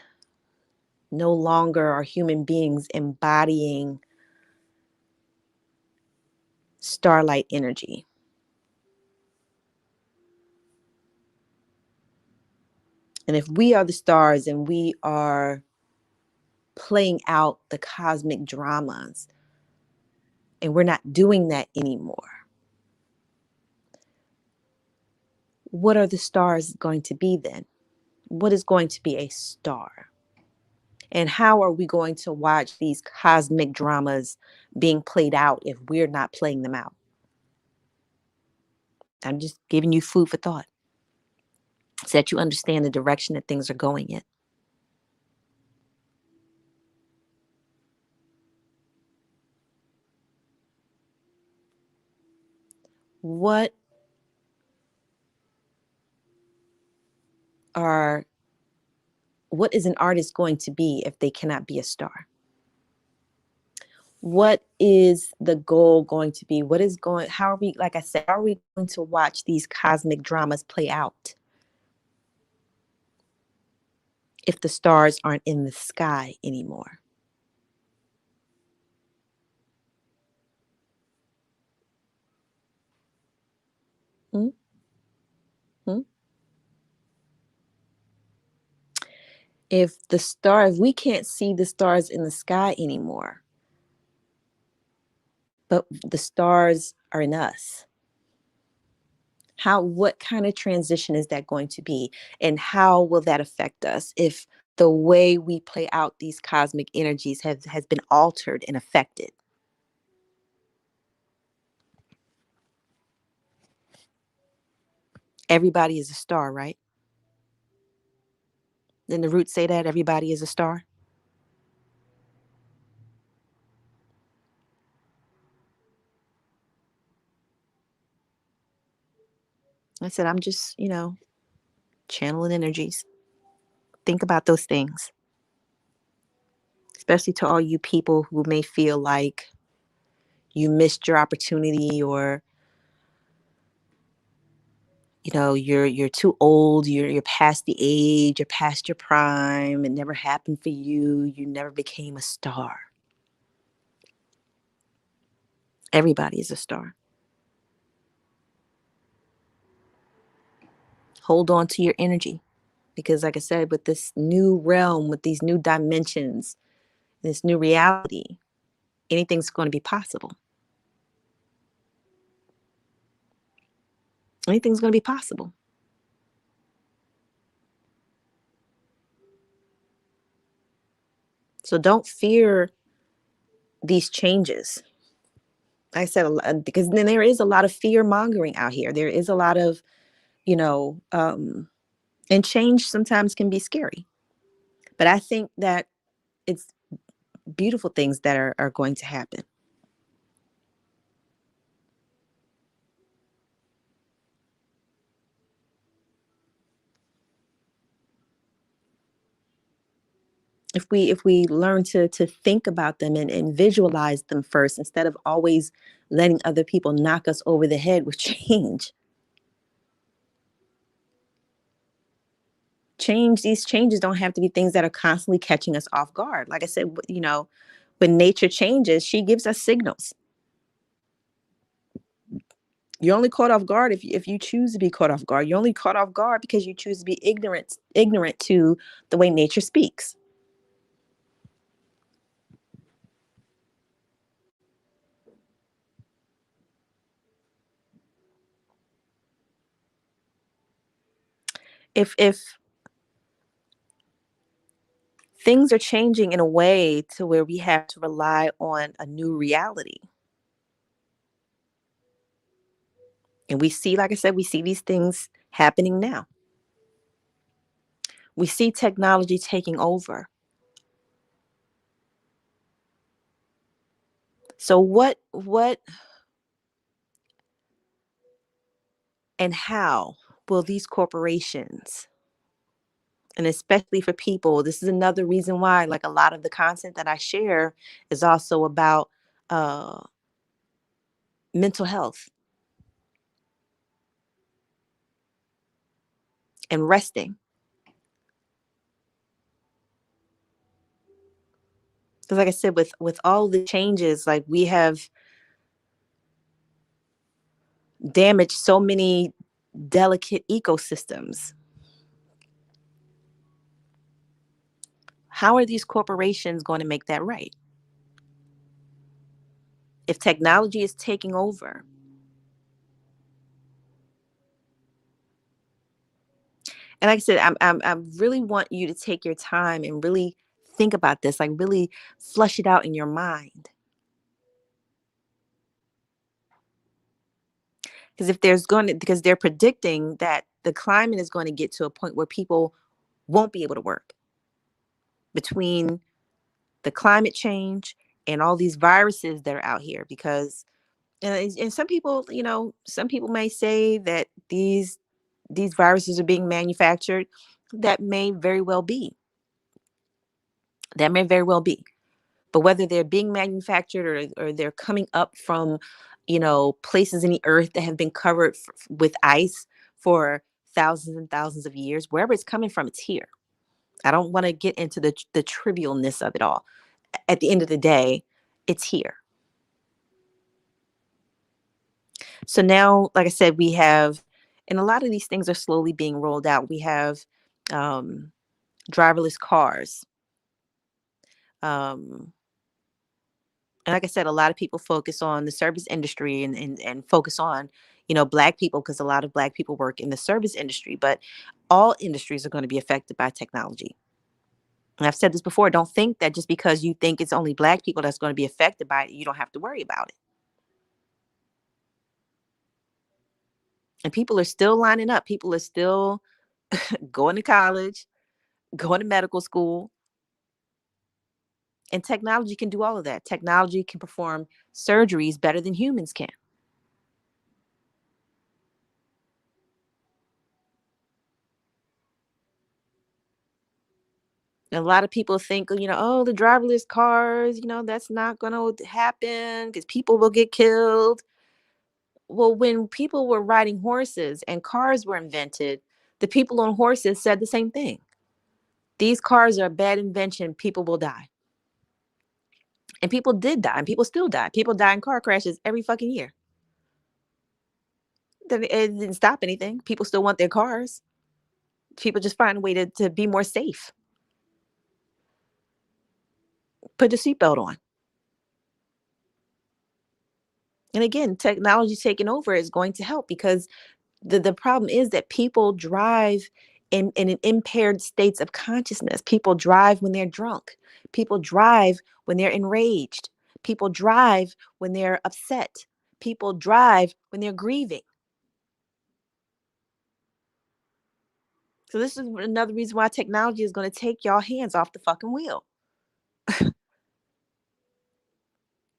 No longer are human beings embodying starlight energy. And if we are the stars and we are playing out the cosmic dramas and we're not doing that anymore, what are the stars going to be then? What is going to be a star? And how are we going to watch these cosmic dramas being played out if we're not playing them out? I'm just giving you food for thought so that you understand the direction that things are going in. What are what is an artist going to be if they cannot be a star? What is the goal going to be? How are we, like I said, how are we going to watch these cosmic dramas play out if the stars aren't in the sky anymore? Hmm? Hmm? If we can't see the stars in the sky anymore, but the stars are in us, what kind of transition is that going to be? And how will that affect us if the way we play out these cosmic energies has been altered and affected? Everybody is a star, right? Then the roots say that everybody is a star. I said, I'm just, channeling energies. Think about those things, especially to all you people who may feel like you missed your opportunity, or you're too old, you're past the age, you're past your prime, it never happened for you, you never became a star. Everybody is a star. Hold on to your energy because, like I said, with this new realm, with these new dimensions, this new reality, anything's going to be possible. Anything's going to be possible. So don't fear these changes. Like I said, because then there is a lot of fear mongering out here. There is a lot of, you know, and change sometimes can be scary. But I think that it's beautiful things that are going to happen. If we learn to think about them and visualize them first instead of always letting other people knock us over the head with these changes don't have to be things that are constantly catching us off guard. Like I said, when nature changes, she gives us signals. You're only caught off guard if you choose to be caught off guard. You're only caught off guard because you choose to be ignorant to the way nature speaks. If things are changing in a way to where we have to rely on a new reality, and we see, like I said, we see these things happening now. We see technology taking over. So what and how will these corporations, and especially for people, this is another reason why, like, a lot of the content that I share is also about uh mental health and resting. Because like I said, with all the changes, like, we have damaged so many delicate ecosystems. How are these corporations going to make that right if technology is taking over? And like I said, I really want you to take your time and really think about this, like, really flush it out in your mind. Because if there's going to, because they're predicting that the climate is going to get to a point where people won't be able to work between the climate change and all these viruses that are out here. Because and some people, some people may say that these viruses are being manufactured. That may very well be. That may very well be. But whether they're being manufactured or they're coming up from, places in the earth that have been covered with ice for thousands and thousands of years, wherever it's coming from, it's here. I don't want to get into the trivialness of it all. At the end of the day, it's here. So now, like I said, we have, and a lot of these things are slowly being rolled out. We have um, driverless cars. Um, and like I said, a lot of people focus on the service industry and focus on, black people, because a lot of black people work in the service industry, but all industries are going to be affected by technology. And I've said this before, don't think that just because you think it's only black people that's going to be affected by it, you don't have to worry about it. And people are still lining up. People are still going to college, going to medical school, and technology can do all of that. Technology can perform surgeries better than humans can. And a lot of people think, oh, the driverless cars, that's not going to happen because people will get killed. Well, when people were riding horses and cars were invented, the people on horses said the same thing. These cars are a bad invention. People will die. And people did die, and people still die. People die in car crashes every fucking year. Then it didn't stop anything. People still want their cars. People just find a way to be more safe. Put the seatbelt on. And again, technology taking over is going to help, because the problem is that people drive in an impaired states of consciousness. People drive when they're drunk. People drive when they're enraged. People drive when they're upset. People drive when they're grieving. So this is another reason why technology is going to take y'all hands off the fucking wheel.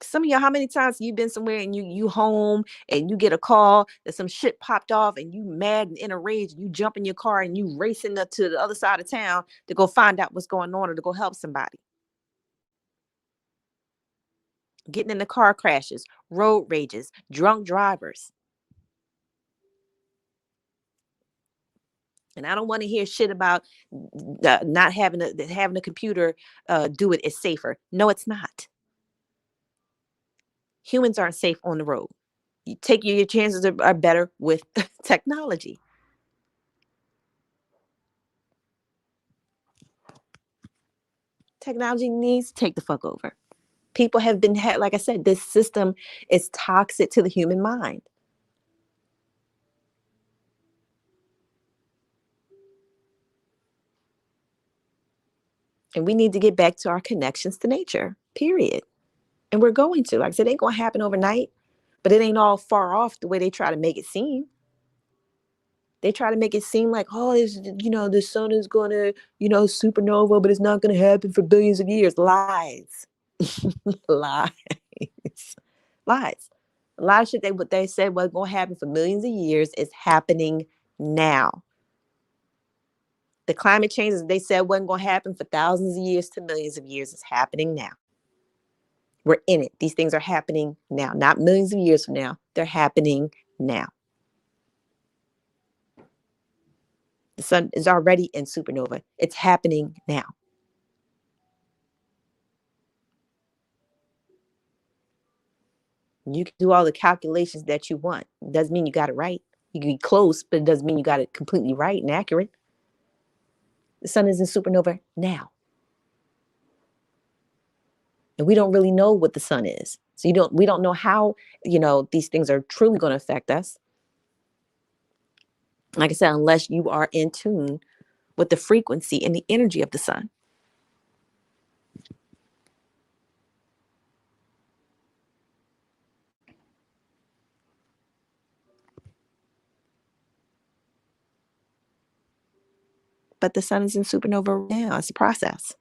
Some of y'all, how many times you've been somewhere and you home and you get a call that some shit popped off and you mad and in a rage, and you jump in your car and you racing up to the other side of town to go find out what's going on or to go help somebody. Getting in the car crashes, road rages, drunk drivers. And I don't want to hear shit about not having a computer do it is safer. No, it's not. Humans aren't safe on the road. You take your chances are better with technology. Technology needs to take the fuck over. People have been like I said, this system is toxic to the human mind. And we need to get back to our connections to nature, period. And we're going to. Like I said, it ain't going to happen overnight, but it ain't all far off the way they try to make it seem. They try to make it seem like, oh, the sun is going to, supernova, but it's not going to happen for billions of years. Lies. Lies. Lies. A lot of shit what they said was going to happen for millions of years is happening now. The climate changes they said wasn't going to happen for thousands of years to millions of years is happening now. We're in it. These things are happening now, not millions of years from now. They're happening now. The sun is already in supernova. It's happening now. You can do all the calculations that you want. It doesn't mean you got it right. You can be close, but it doesn't mean you got it completely right and accurate. The sun is in supernova now. And we don't really know what the sun is. So we don't know how, these things are truly going to affect us. Like I said, unless you are in tune with the frequency and the energy of the sun. But the sun is in supernova now. It's a process.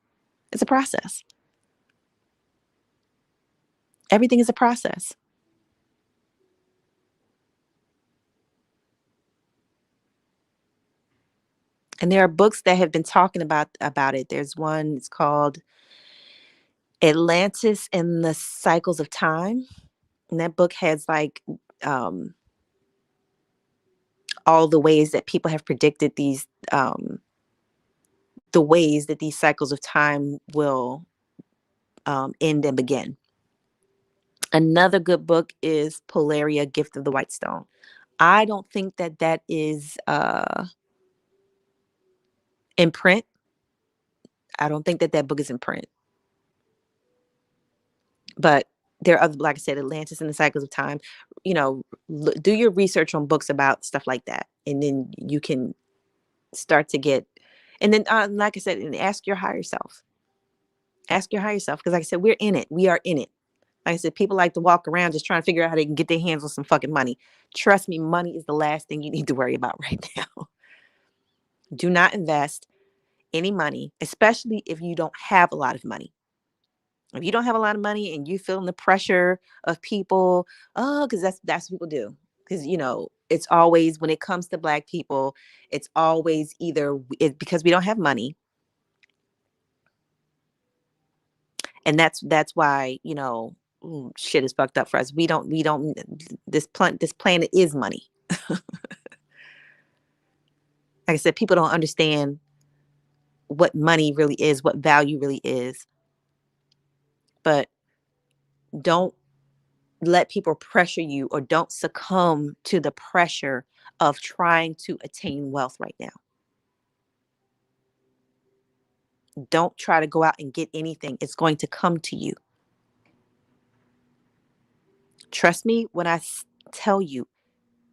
It's a process. Everything is a process. And there are books that have been talking about it. There's one, it's called Atlantis and the Cycles of Time. And that book has all the ways that people have predicted these, the ways that these cycles of time will end and begin. Another good book is Polaria, Gift of the White Stone. I don't think that is in print. I don't think that book is in print. But there are other, like I said, Atlantis and the Cycles of Time. Do your research on books about stuff like that, and then you can start to get. And then, like I said, and ask your higher self. Ask your higher self, because like I said, we're in it. We are in it. Like I said, people like to walk around just trying to figure out how they can get their hands on some fucking money. Trust me, money is the last thing you need to worry about right now. Do not invest any money, especially if you don't have a lot of money. If you don't have a lot of money and you feeling the pressure of people, because that's what people do. Because it's always, when it comes to Black people, it's always either because we don't have money, and that's why shit is fucked up for us. We don't. This planet is money. Like I said, people don't understand what money really is, what value really is. But Don't let people pressure you, or don't succumb to the pressure of trying to attain wealth right now. Don't try to go out and get anything. It's going to come to you. Trust me when I tell you,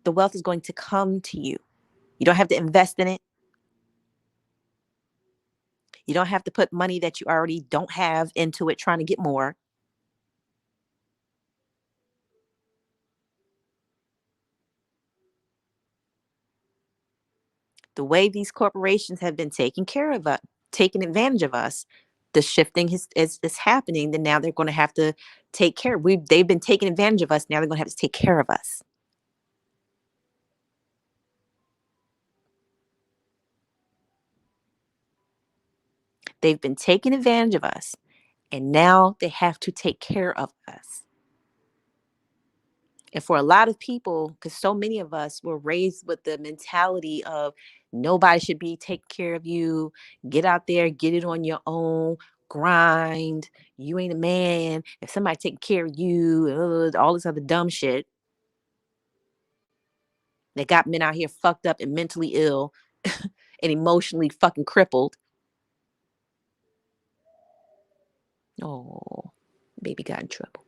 the wealth is going to come to you. You don't have to invest in it. You don't have to put money that you already don't have into it trying to get more. The way these corporations have been taking care of us, taking advantage of us, the shifting is happening. Then now they're going to have to take care. They've been taking advantage of us. Now they're going to have to take care of us. They've been taking advantage of us, and now they have to take care of us. And for a lot of people, because so many of us were raised with the mentality of nobody should be taking care of you, get out there, get it on your own, grind, you ain't a man, if somebody taking care of you, all this other dumb shit that got men out here fucked up and mentally ill and emotionally fucking crippled. Oh, baby got in trouble.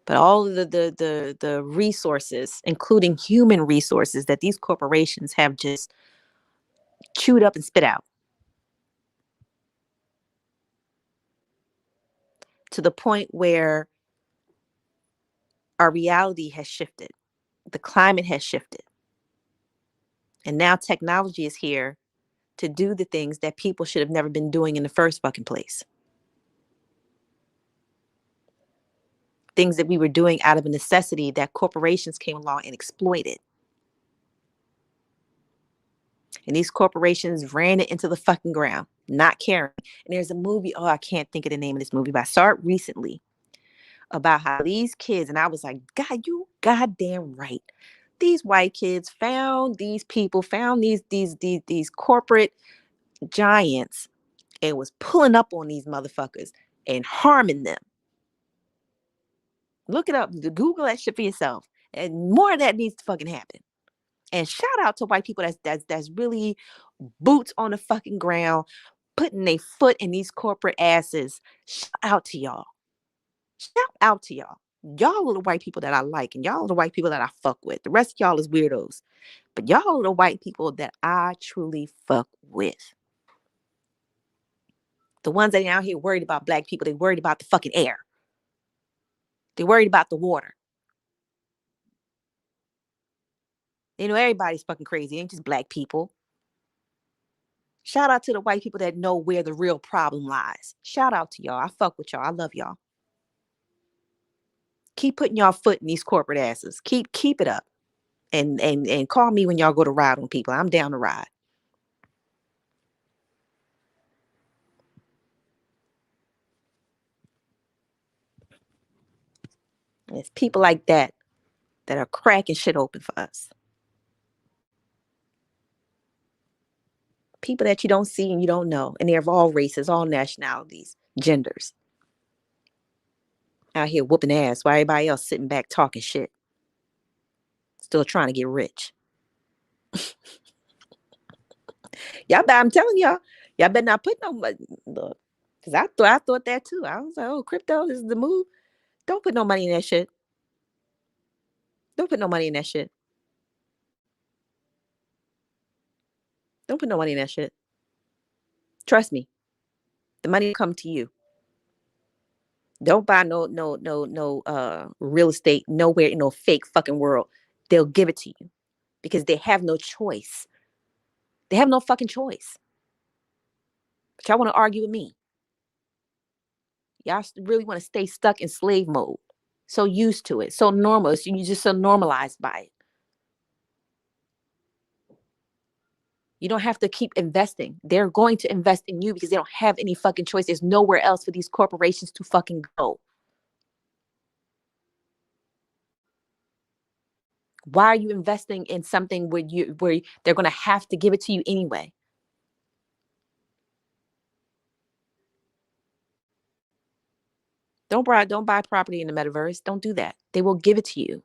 But all of the resources, including human resources, that these corporations have just chewed up and spit out, to the point where our reality has shifted, the climate has shifted, and now technology is here to do the things that people should have never been doing in the first fucking place. Things that we were doing out of a necessity that corporations came along and exploited. And these corporations ran it into the fucking ground, not caring. And there's a movie, oh, I can't think of the name of this movie, but I saw it recently, about how these kids, and I was like, God, you goddamn right. These white kids found these people, found these corporate giants, and was pulling up on these motherfuckers and harming them. Look it up, Google that shit for yourself. And more of that needs to fucking happen. And shout out to white people that's really boots on the fucking ground, putting their foot in these corporate asses. Shout out to y'all. Shout out to y'all. Y'all are the white people that I like, and y'all are the white people that I fuck with. The rest of y'all is weirdos. But y'all are the white people that I truly fuck with. The ones that ain't out here worried about black people, they worried about the fucking air. They worried about the water. They know everybody's fucking crazy. It ain't just black people. Shout out to the white people that know where the real problem lies. Shout out to y'all. I fuck with y'all. I love y'all. Keep putting y'all foot in these corporate asses. Keep it up. And call me when y'all go to ride on people. I'm down to ride. And it's people like that that are cracking shit open for us. People that you don't see and you don't know. And they're of all races, all nationalities, genders. Out here whooping ass while everybody else sitting back talking shit. Still trying to get rich. I'm telling y'all better not put no money. Look, because I thought that too. I was like, oh, crypto, this is the move. Don't put no money in that shit. Don't put no money in that shit. Don't put no money in that shit. Trust me. The money will come to you. Don't buy no real estate nowhere in no fake fucking world. They'll give it to you because they have no choice. They have no fucking choice. But y'all want to argue with me. Y'all really want to stay stuck in slave mode. So used to it. So normal. So you just so normalized by it. You don't have to keep investing. They're going to invest in you because they don't have any fucking choice. There's nowhere else for these corporations to fucking go. Why are you investing in something where they're going to have to give it to you anyway? Don't buy property in the metaverse. Don't do that. They will give it to you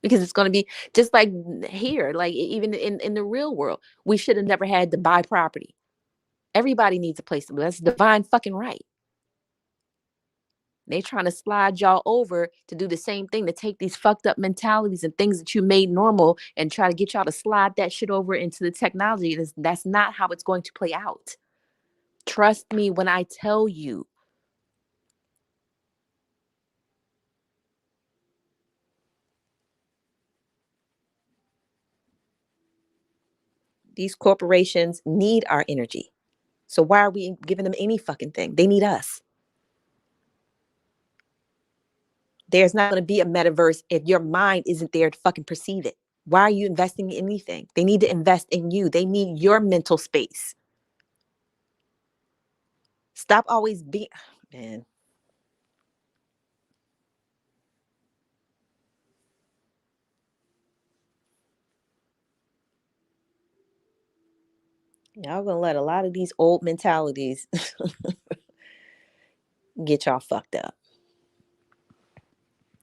because it's going to be just like here, like even in the real world. We should have never had to buy property. Everybody needs a place to live. That's divine fucking right. They trying to slide y'all over to do the same thing, to take these fucked up mentalities and things that you made normal and try to get y'all to slide that shit over into the technology. That's not how it's going to play out. Trust me when I tell you. These corporations need our energy. So why are we giving them any fucking thing? They need us. There's not going to be a metaverse if your mind isn't there to fucking perceive it. Why are you investing in anything? They need to invest in you. They need your mental space. Stop always being, man. Y'all gonna let a lot of these old mentalities get y'all fucked up.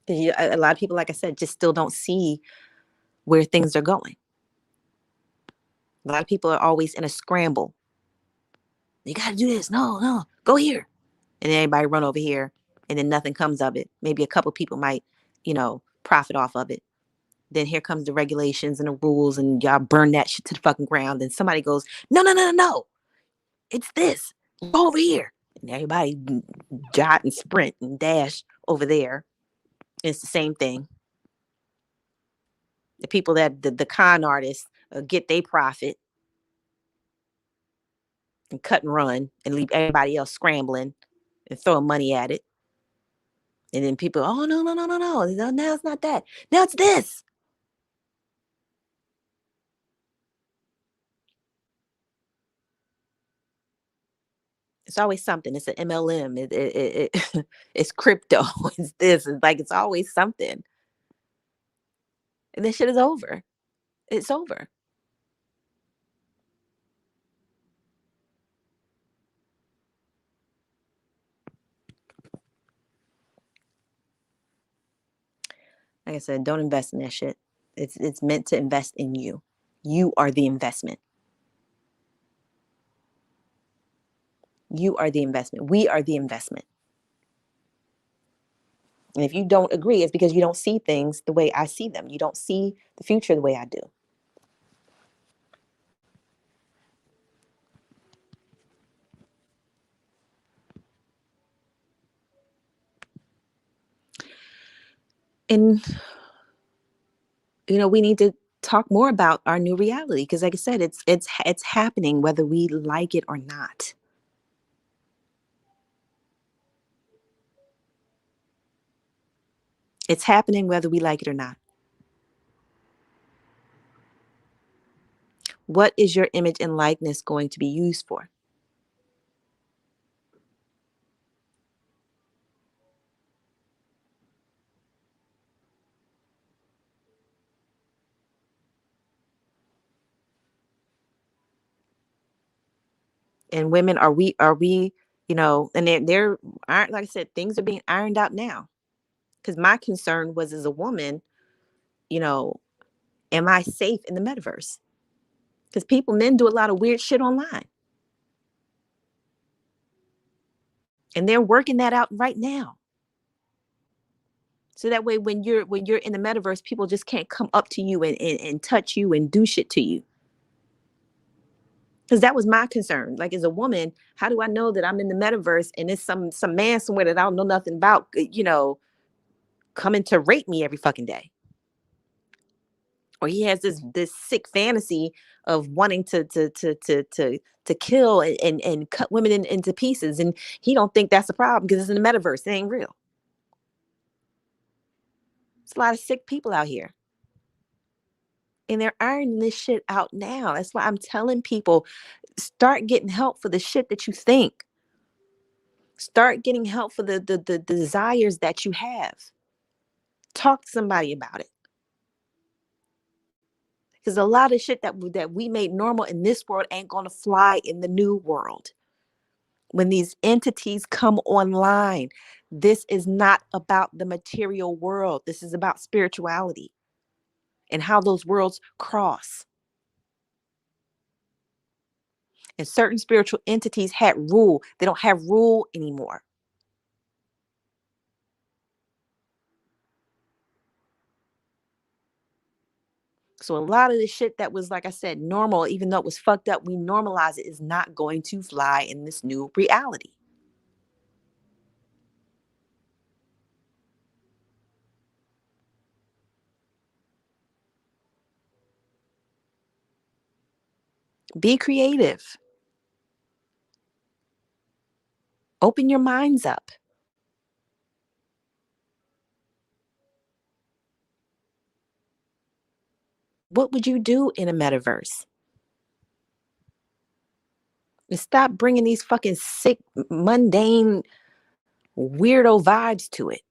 A lot of people, like I said, just still don't see where things are going. A lot of people are always in a scramble. You got to do this. No, no, go here. And then everybody run over here and then nothing comes of it. Maybe a couple people might, profit off of it. Then here comes the regulations and the rules and y'all burn that shit to the fucking ground. Then somebody goes, no, no, no, no, no. It's this. Go over here. And everybody jot and sprint and dash over there. It's the same thing. The people that the con artists get their profit and cut and run and leave everybody else scrambling and throwing money at it. And then people, oh, no, no, no, no, no. Now it's not that. Now it's this. It's always something. It's an MLM. It's crypto. It's this. It's like it's always something. And this shit is over. It's over. Like I said, don't invest in that shit. It's meant to invest in you. You are the investment. You are the investment. We are the investment. And if you don't agree, it's because you don't see things the way I see them. You don't see the future the way I do. And we need to talk more about our new reality because like I said, it's happening whether we like it or not. It's happening whether we like it or not. What is your image and likeness going to be used for? And women, are we and there aren't, like I said, things are being ironed out now. Because my concern was, as a woman, you know, am I safe in the metaverse? Because men do a lot of weird shit online. And they're working that out right now. So that way when you're in the metaverse, people just can't come up to you and touch you and do shit to you. Because that was my concern. Like, as a woman, how do I know that I'm in the metaverse and it's some man somewhere that I don't know nothing about, coming to rape me every fucking day? Or he has this sick fantasy of wanting to kill and cut women into pieces, and he don't think that's a problem because it's in the metaverse. It ain't real. It's a lot of sick people out here, and they're ironing this shit out now. That's why I'm telling people, start getting help for the shit that you think. Start getting help for the desires that you have. Talk to somebody about it. Because a lot of shit that we made normal in this world ain't gonna fly in the new world. When these entities come online, this is not about the material world. This is about spirituality and how those worlds cross. And certain spiritual entities had rule. They don't have rule anymore. So a lot of the shit that was, like I said, normal, even though it was fucked up, we normalize it, is not going to fly in this new reality. Be creative. Open your minds up. What would you do in a metaverse? And stop bringing these fucking sick, mundane, weirdo vibes to it.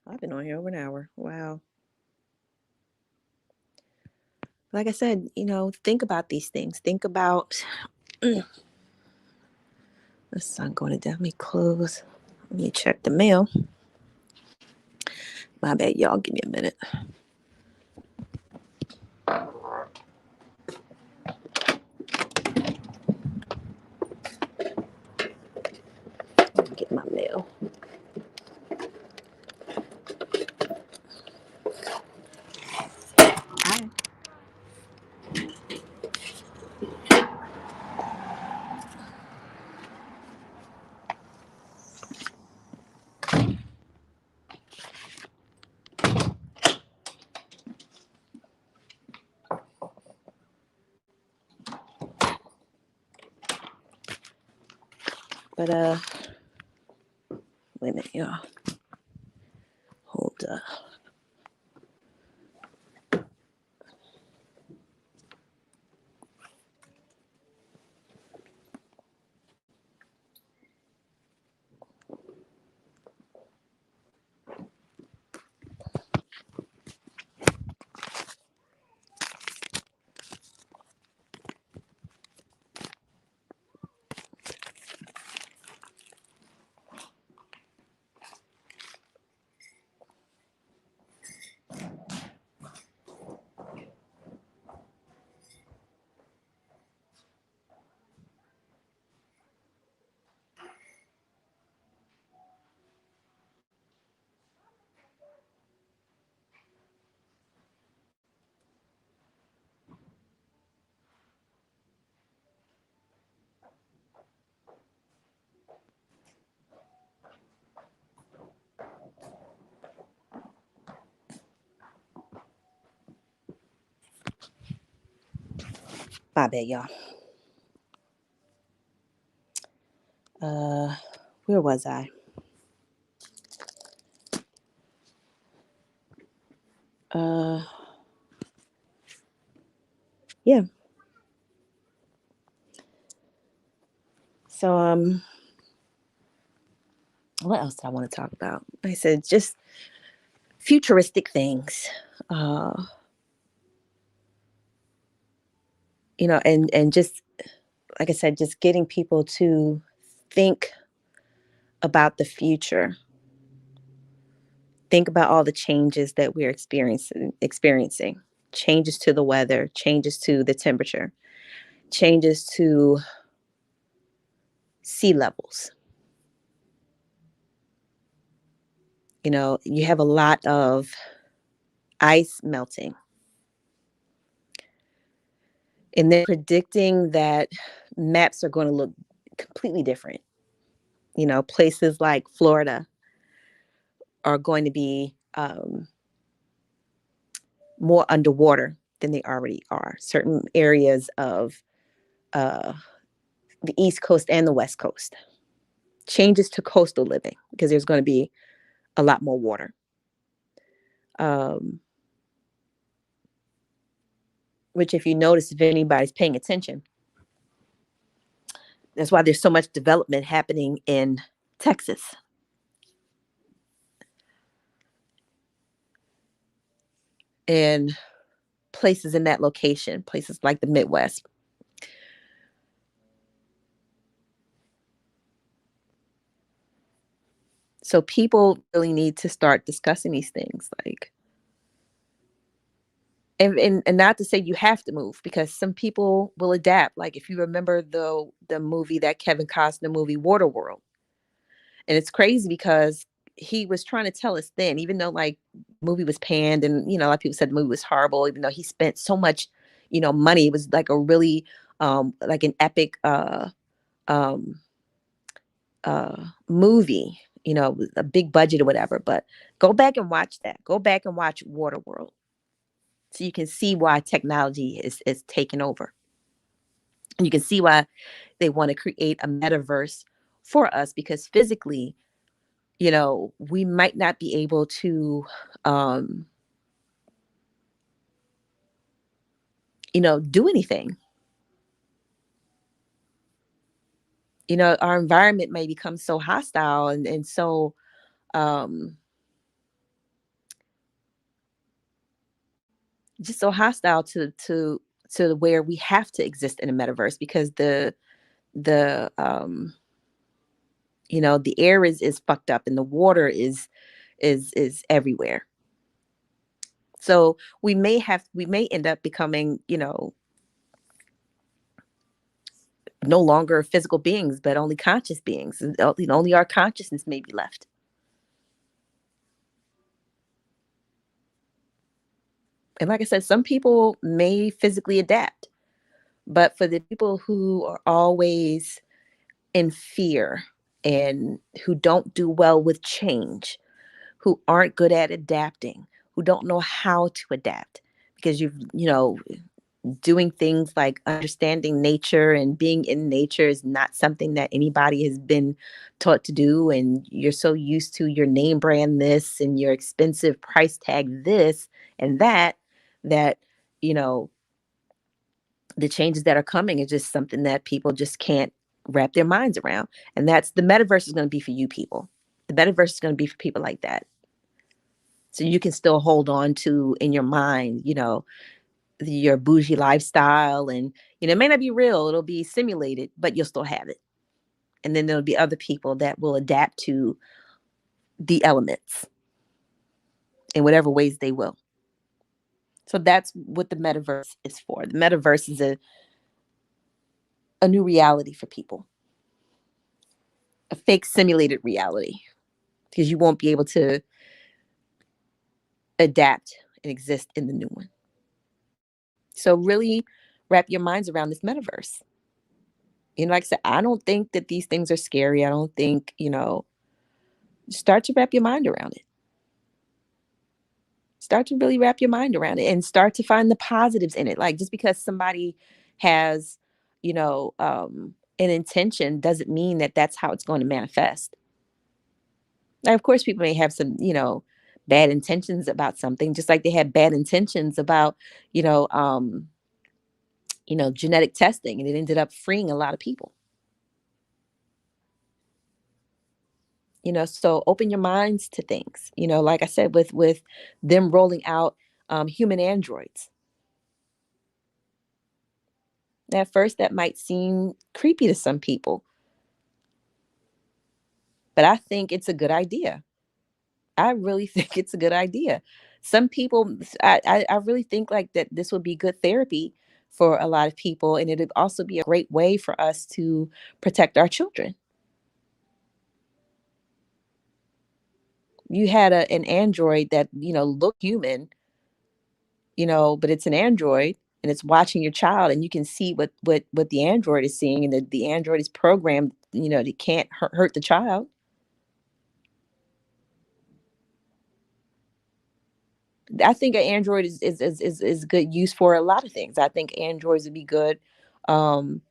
I've been on here over an hour. Wow. Like I said, think about these things. Think about the sun going to Let me close. Let me check the mail. My bad, y'all. Give me a minute. Get my mail. Hi. But wait a minute, y'all. Hold up. My bad, y'all. Where was I? Yeah. So what else did I want to talk about? I said just futuristic things. Uh, and just like I said, just getting people to think about the future. Think about all the changes that we're experiencing. Changes to the weather, changes to the temperature, changes to sea levels. You have a lot of ice melting. And they're predicting that maps are going to look completely different. Places like Florida are going to be more underwater than they already are. Certain areas of uh, the East Coast and the West Coast. Changes to coastal living because there's going to be a lot more water. Which, if you notice, if anybody's paying attention, that's why there's so much development happening in Texas. in places in that location, places like the Midwest. So people really need to start discussing these things, like, and not to say you have to move, because some people will adapt. Like if you remember the movie, that Kevin Costner movie, Waterworld, and it's crazy because he was trying to tell us then, even though like movie was panned and a lot of people said the movie was horrible, even though he spent so much money. It was like a really like an epic um movie, with a big budget or whatever. But go back and watch that. Go back and watch Waterworld, so you can see why technology is taking over. And you can see why they want to create a metaverse for us, because physically, we might not be able to, um, do anything. Our environment may become so hostile and so, um, just so hostile to where we have to exist in a metaverse, because the air is fucked up and the water is everywhere. So we may end up becoming, no longer physical beings, but only conscious beings. And, only our consciousness may be left. And like I said, some people may physically adapt, but for the people who are always in fear and who don't do well with change, who aren't good at adapting, who don't know how to adapt, because doing things like understanding nature and being in nature is not something that anybody has been taught to do. And you're so used to your name brand this and your expensive price tag this and that you know the changes that are coming is just something that people just can't wrap their minds around. And that's the metaverse is going to be for you people. The metaverse is going to be for people like that, so you can still hold on to in your mind, your bougie lifestyle. And it may not be real, it'll be simulated, but you'll still have it. And then there'll be other people that will adapt to the elements in whatever ways they will. So that's what the metaverse is for. The metaverse is a new reality for people, a fake simulated reality, because you won't be able to adapt and exist in the new one. So really wrap your minds around this metaverse. Like I said, I don't think that these things are scary. I don't think, start to wrap your mind around it. Start to really wrap your mind around it and start to find the positives in it. Like, just because somebody has, an intention doesn't mean that that's how it's going to manifest. Now, of course, people may have some, bad intentions about something, just like they had bad intentions about, you know, um, genetic testing, and it ended up freeing a lot of people. So open your minds to things. Like I said, with them rolling out human androids. At first, that might seem creepy to some people, but I think it's a good idea. I really think it's a good idea. Some people, I really think like that this would be good therapy for a lot of people, and it'd also be a great way for us to protect our children. You had an android that looked human, but it's an android, and it's watching your child, and you can see what the android is seeing, and the android is programmed, it can't hurt the child. I think an Android is good use for a lot of things. I think Androids would be good um,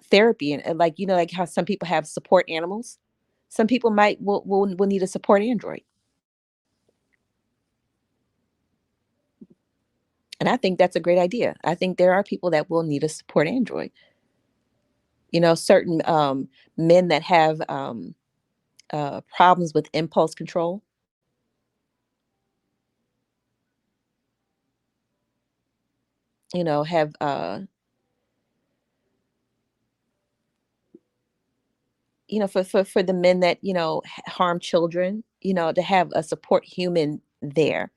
therapy, and like like how some people have support animals. Some people will need a support Android, and I think that's a great idea. I think there are people that will need a support Android. Certain men that have problems with impulse control. have for the men that harm children, to have a support human there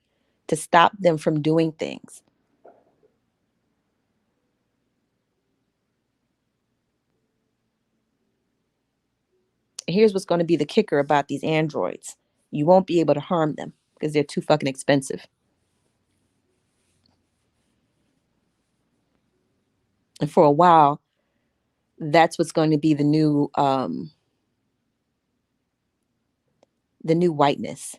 to stop them from doing things. Here's what's going to be the kicker about these androids: you won't be able to harm them because they're too fucking expensive. And for a while, that's what's going to be the new whiteness.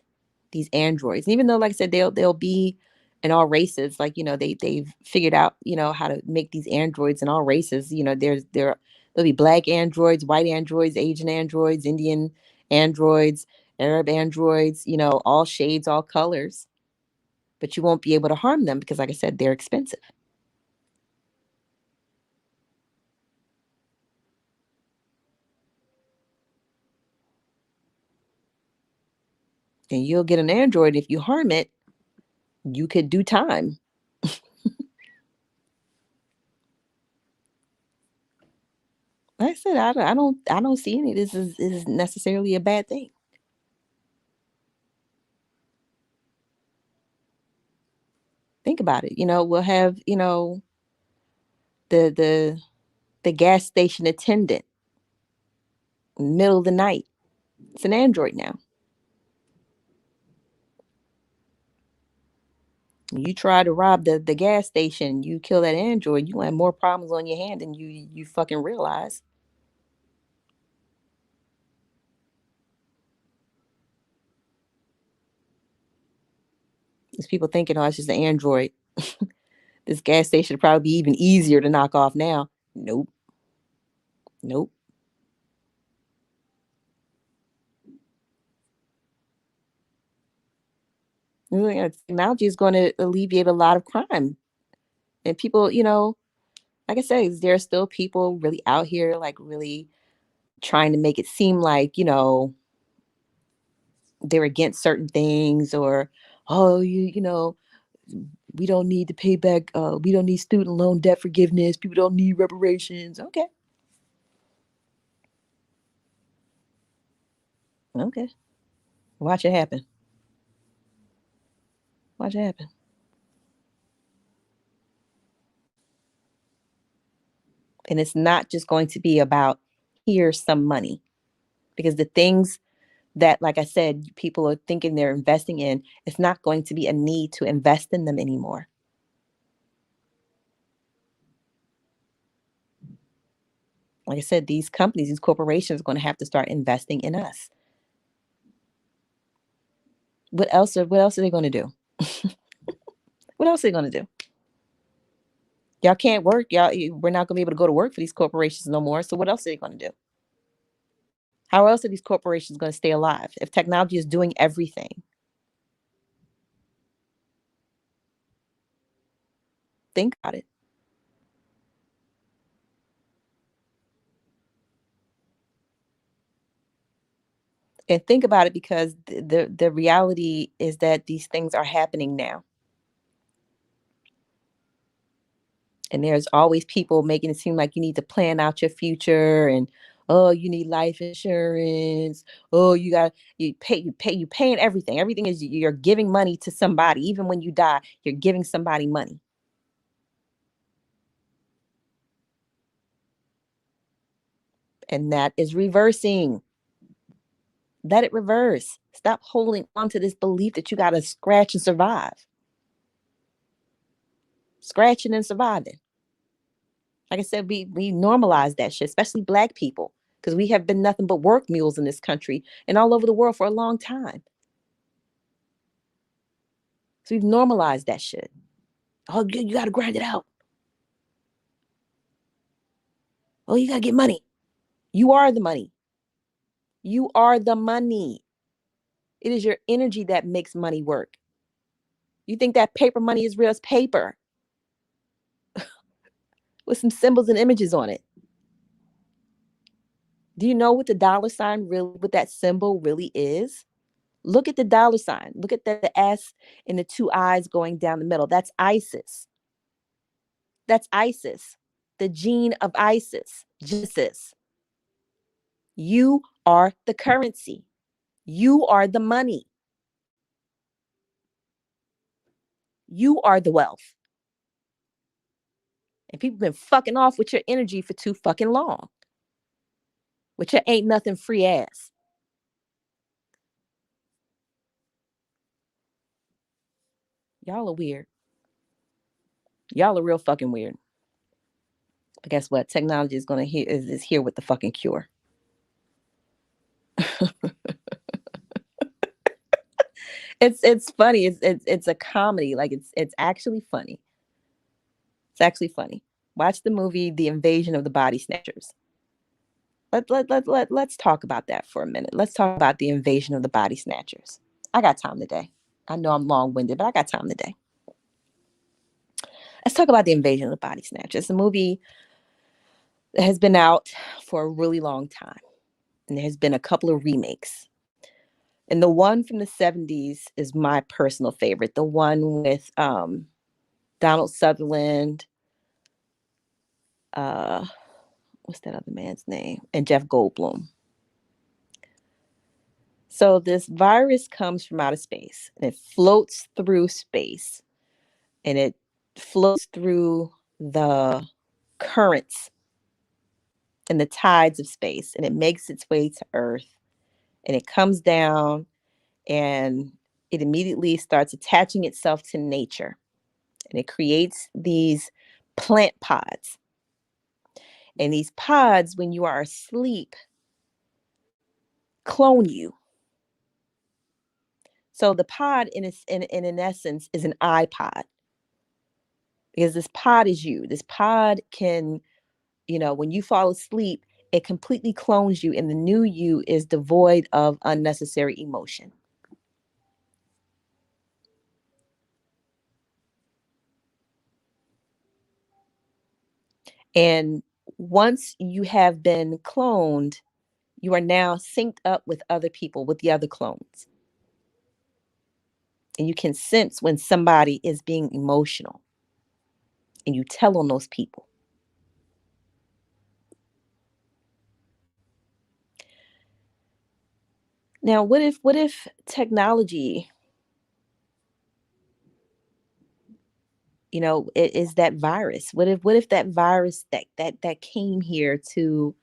These androids, even though, like I said, they'll be in all races. Like they've figured out how to make these androids in all races. There'll be black androids, white androids, Asian androids, Indian androids, Arab androids. All shades, all colors. But you won't be able to harm them because, like I said, they're expensive. And you'll get an android if you harm it. You could do time. Like I said, I don't see any of this is necessarily a bad thing. Think about it. We'll have the the gas station attendant, middle of the night. It's an android now. You try to rob the gas station, you kill that android, you gonna have more problems on your hand than you fucking realize. There's people thinking, oh, it's just an android. This gas station would probably be even easier to knock off now. Nope. Nope. Technology is going to alleviate a lot of crime. And people, like I said, there are still people really out here, like really trying to make it seem like, they're against certain things, or, oh, we don't need to pay back, we don't need student loan debt forgiveness. People don't need reparations. Okay. Okay. Watch it happen. Watch it happen. And it's not just going to be about here's some money, because the things that, like I said, people are thinking they're investing in, it's not going to be a need to invest in them anymore. Like I said, these companies, these corporations are going to have to start investing in us. What else are they going to do? What else are they going to do? Y'all can't work. We're not going to be able to go to work for these corporations no more. So what else are they going to do? How else are these corporations going to stay alive if technology is doing everything? Think about it. And think about it, because the reality is that these things are happening now. And there's always people making it seem like you need to plan out your future, and oh, you need life insurance. Oh, you paying everything. Everything is, you're giving money to somebody. Even when you die, you're giving somebody money. And that is reversing. Let it reverse. Stop holding on to this belief that you got to scratch and survive. Scratching and surviving. Like I said, we normalize that shit, especially black people, because we have been nothing but work mules in this country and all over the world for a long time. So we've normalized that shit. Oh, you got to grind it out. Oh, you got to get money. You are the money. You are the money. It is your energy that makes money work. You think that paper money is real? It's paper with some symbols and images on it. Do you know what the dollar sign really, what that symbol really is? Look at the dollar sign. Look at the S and the two eyes going down the middle. That's ISIS. That's Isis, the gene of Isis, Genesis. You are the currency. You are the money. You are the wealth. And people been fucking off with your energy for too fucking long. With your ain't nothing free ass. Y'all are weird. Y'all are real fucking weird. But guess what? Technology is is here with the fucking cure. It's funny. It's a comedy. Like it's actually funny. It's actually funny. Watch the movie The Invasion of the Body Snatchers. Let's talk about that for a minute. Let's talk about The Invasion of the Body Snatchers. I got time today. I know I'm long-winded, but I got time today. Let's talk about The Invasion of the Body Snatchers. It's a movie that has been out for a really long time. And there has been a couple of remakes. And the one from the 70s is my personal favorite. The one with Donald Sutherland, uh, what's that other man's name? And Jeff Goldblum. So this virus comes from outer space and it floats through space and it floats through the currents and the tides of space and it makes its way to Earth and it comes down and it immediately starts attaching itself to nature and it creates these plant pods. And these pods, when you are asleep, clone you. So the pod, in essence, is an iPod because this pod is you. This pod can, when you fall asleep, it completely clones you, and the new you is devoid of unnecessary emotion. And once you have been cloned, you are now synced up with other people, with the other clones. And you can sense when somebody is being emotional and you tell on those people. Now, what if technology, it is that virus? What if that virus that came here to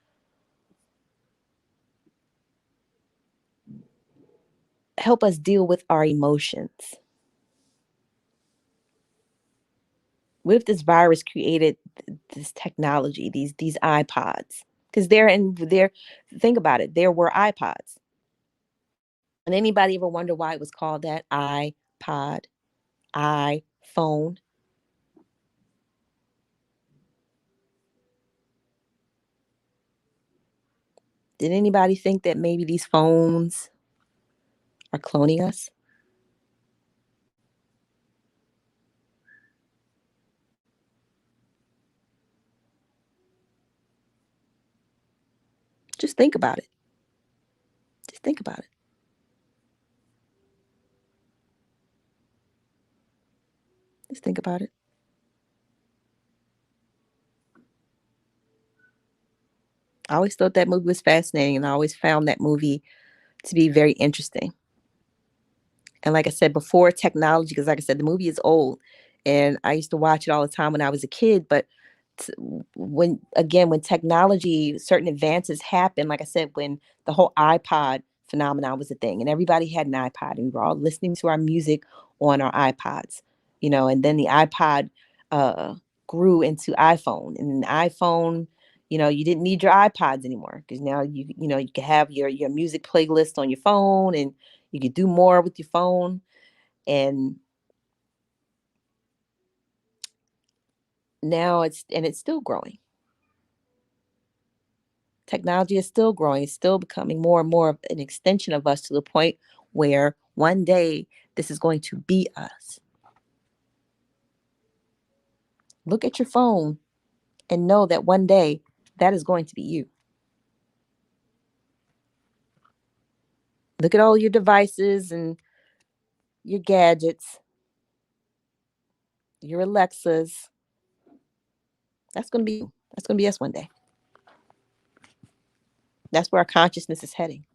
help us deal with our emotions? What if this virus created this technology, these iPods? Because there, think about it, there were iPods. And anybody ever wonder why it was called that? iPod, iPhone. Did anybody think that maybe these phones are cloning us? Just think about it. Just think about it. Just think about it. I always thought that movie was fascinating, and I always found that movie to be very interesting. And like I said before, technology, because like I said, the movie is old, and I used to watch it all the time when I was a kid. But when technology, certain advances happen, like I said, when the whole iPod phenomenon was a thing, and everybody had an iPod, and we were all listening to our music on our iPods, and then the iPod uh, grew into iPhone, and the iPhone. You didn't need your iPods anymore because now you can have your music playlist on your phone, and you could do more with your phone. And now it's still growing. Technology is still growing. It's still becoming more and more of an extension of us to the point where one day this is going to be us. Look at your phone and know that one day that is going to be you. Look at all your devices and your gadgets, your Alexas, That's gonna be us one day. That's where our consciousness is heading.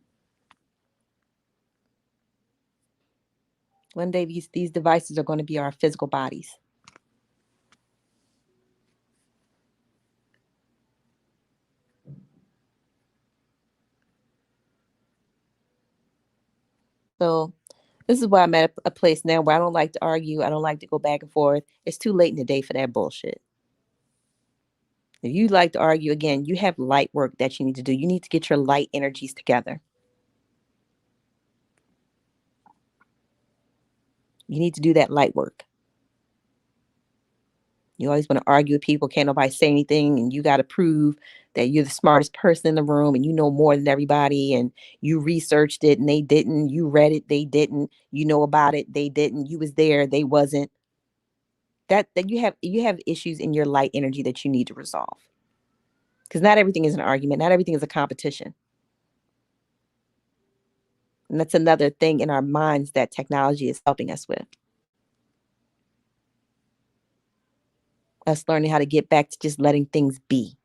One day these devices are going to be our physical bodies. So this is why I'm at a place now where I don't like to argue. I don't like to go back and forth. It's too late in the day for that bullshit. If you like to argue again, you have light work that you need to do. You need to get your light energies together. You need to do that light work. You always want to argue with people, can't nobody say anything, and you got to prove that you're the smartest person in the room and you know more than everybody, and you researched it and they didn't, you read it, they didn't, you know about it, they didn't, you was there, they wasn't. That you have issues in your light energy that you need to resolve. Because not everything is an argument, not everything is a competition. And that's another thing in our minds that technology is helping us with. Us learning how to get back to just letting things be.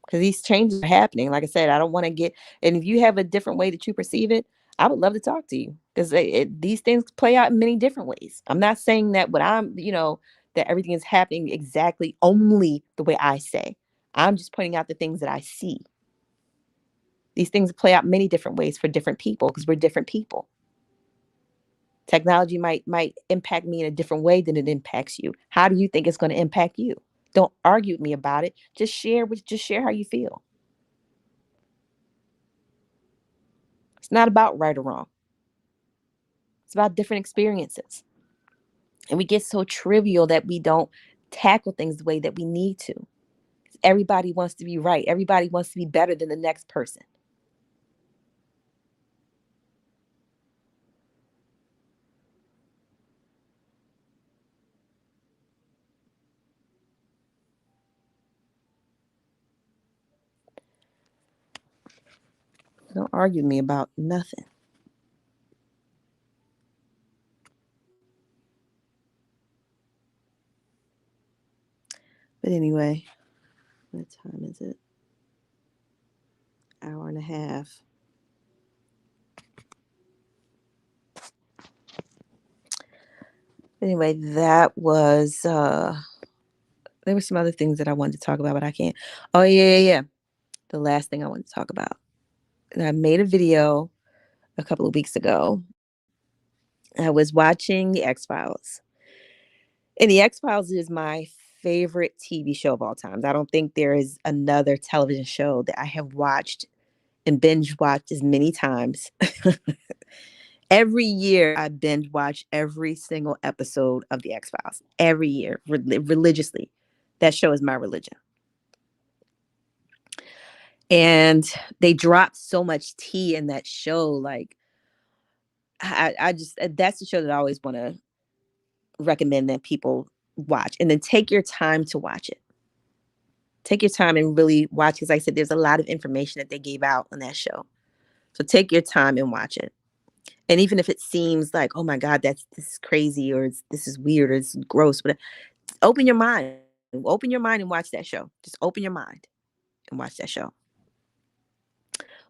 Because these changes are happening. Like I said, I don't want to get, and if you have a different way that you perceive it, I would love to talk to you because these things play out in many different ways. I'm not saying that what that everything is happening exactly only the way I say. I'm just pointing out the things that I see. These things play out many different ways for different people because we're different people. Technology might impact me in a different way than it impacts you. How do you think it's going to impact you? Don't argue with me about it. Just share how you feel. It's not about right or wrong. It's about different experiences. And we get so trivial that we don't tackle things the way that we need to. Everybody wants to be right. Everybody wants to be better than the next person. Don't argue with me about nothing. But anyway, what time is it? Hour and a half. Anyway, that was there were some other things that I wanted to talk about, but I can't. Oh yeah. The last thing I wanted to talk about. And I made a video a couple of weeks ago. I was watching the X Files. And the X Files is my favorite TV show of all times. I don't think there is another television show that I have watched and binge watched as many times. Every year, I binge watch every single episode of the X Files. Every year, religiously. That show is my religion. And they dropped so much tea in that show. Like, I just, that's the show that I always want to recommend that people watch. And then take your time to watch it. Take your time and really watch, because like I said, there's a lot of information that they gave out on that show. So take your time and watch it. And even if it seems like, oh my God, this is crazy, or this is weird, or it's gross, but open your mind. Open your mind and watch that show. Just open your mind and watch that show.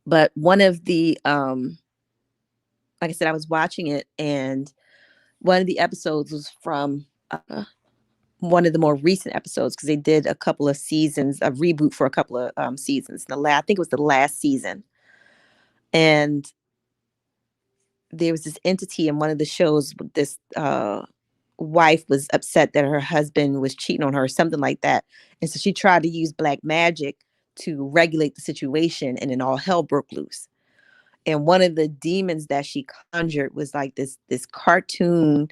But one of the like I said, I was watching it, and one of the episodes was from one of the more recent episodes, because they did a couple of seasons, a reboot for a couple of seasons. I think it was the last season, and there was this entity in one of the shows. This wife was upset that her husband was cheating on her, or something like that, and so she tried to use black magic to regulate the situation, and then all hell broke loose. And one of the demons that she conjured was like this cartoon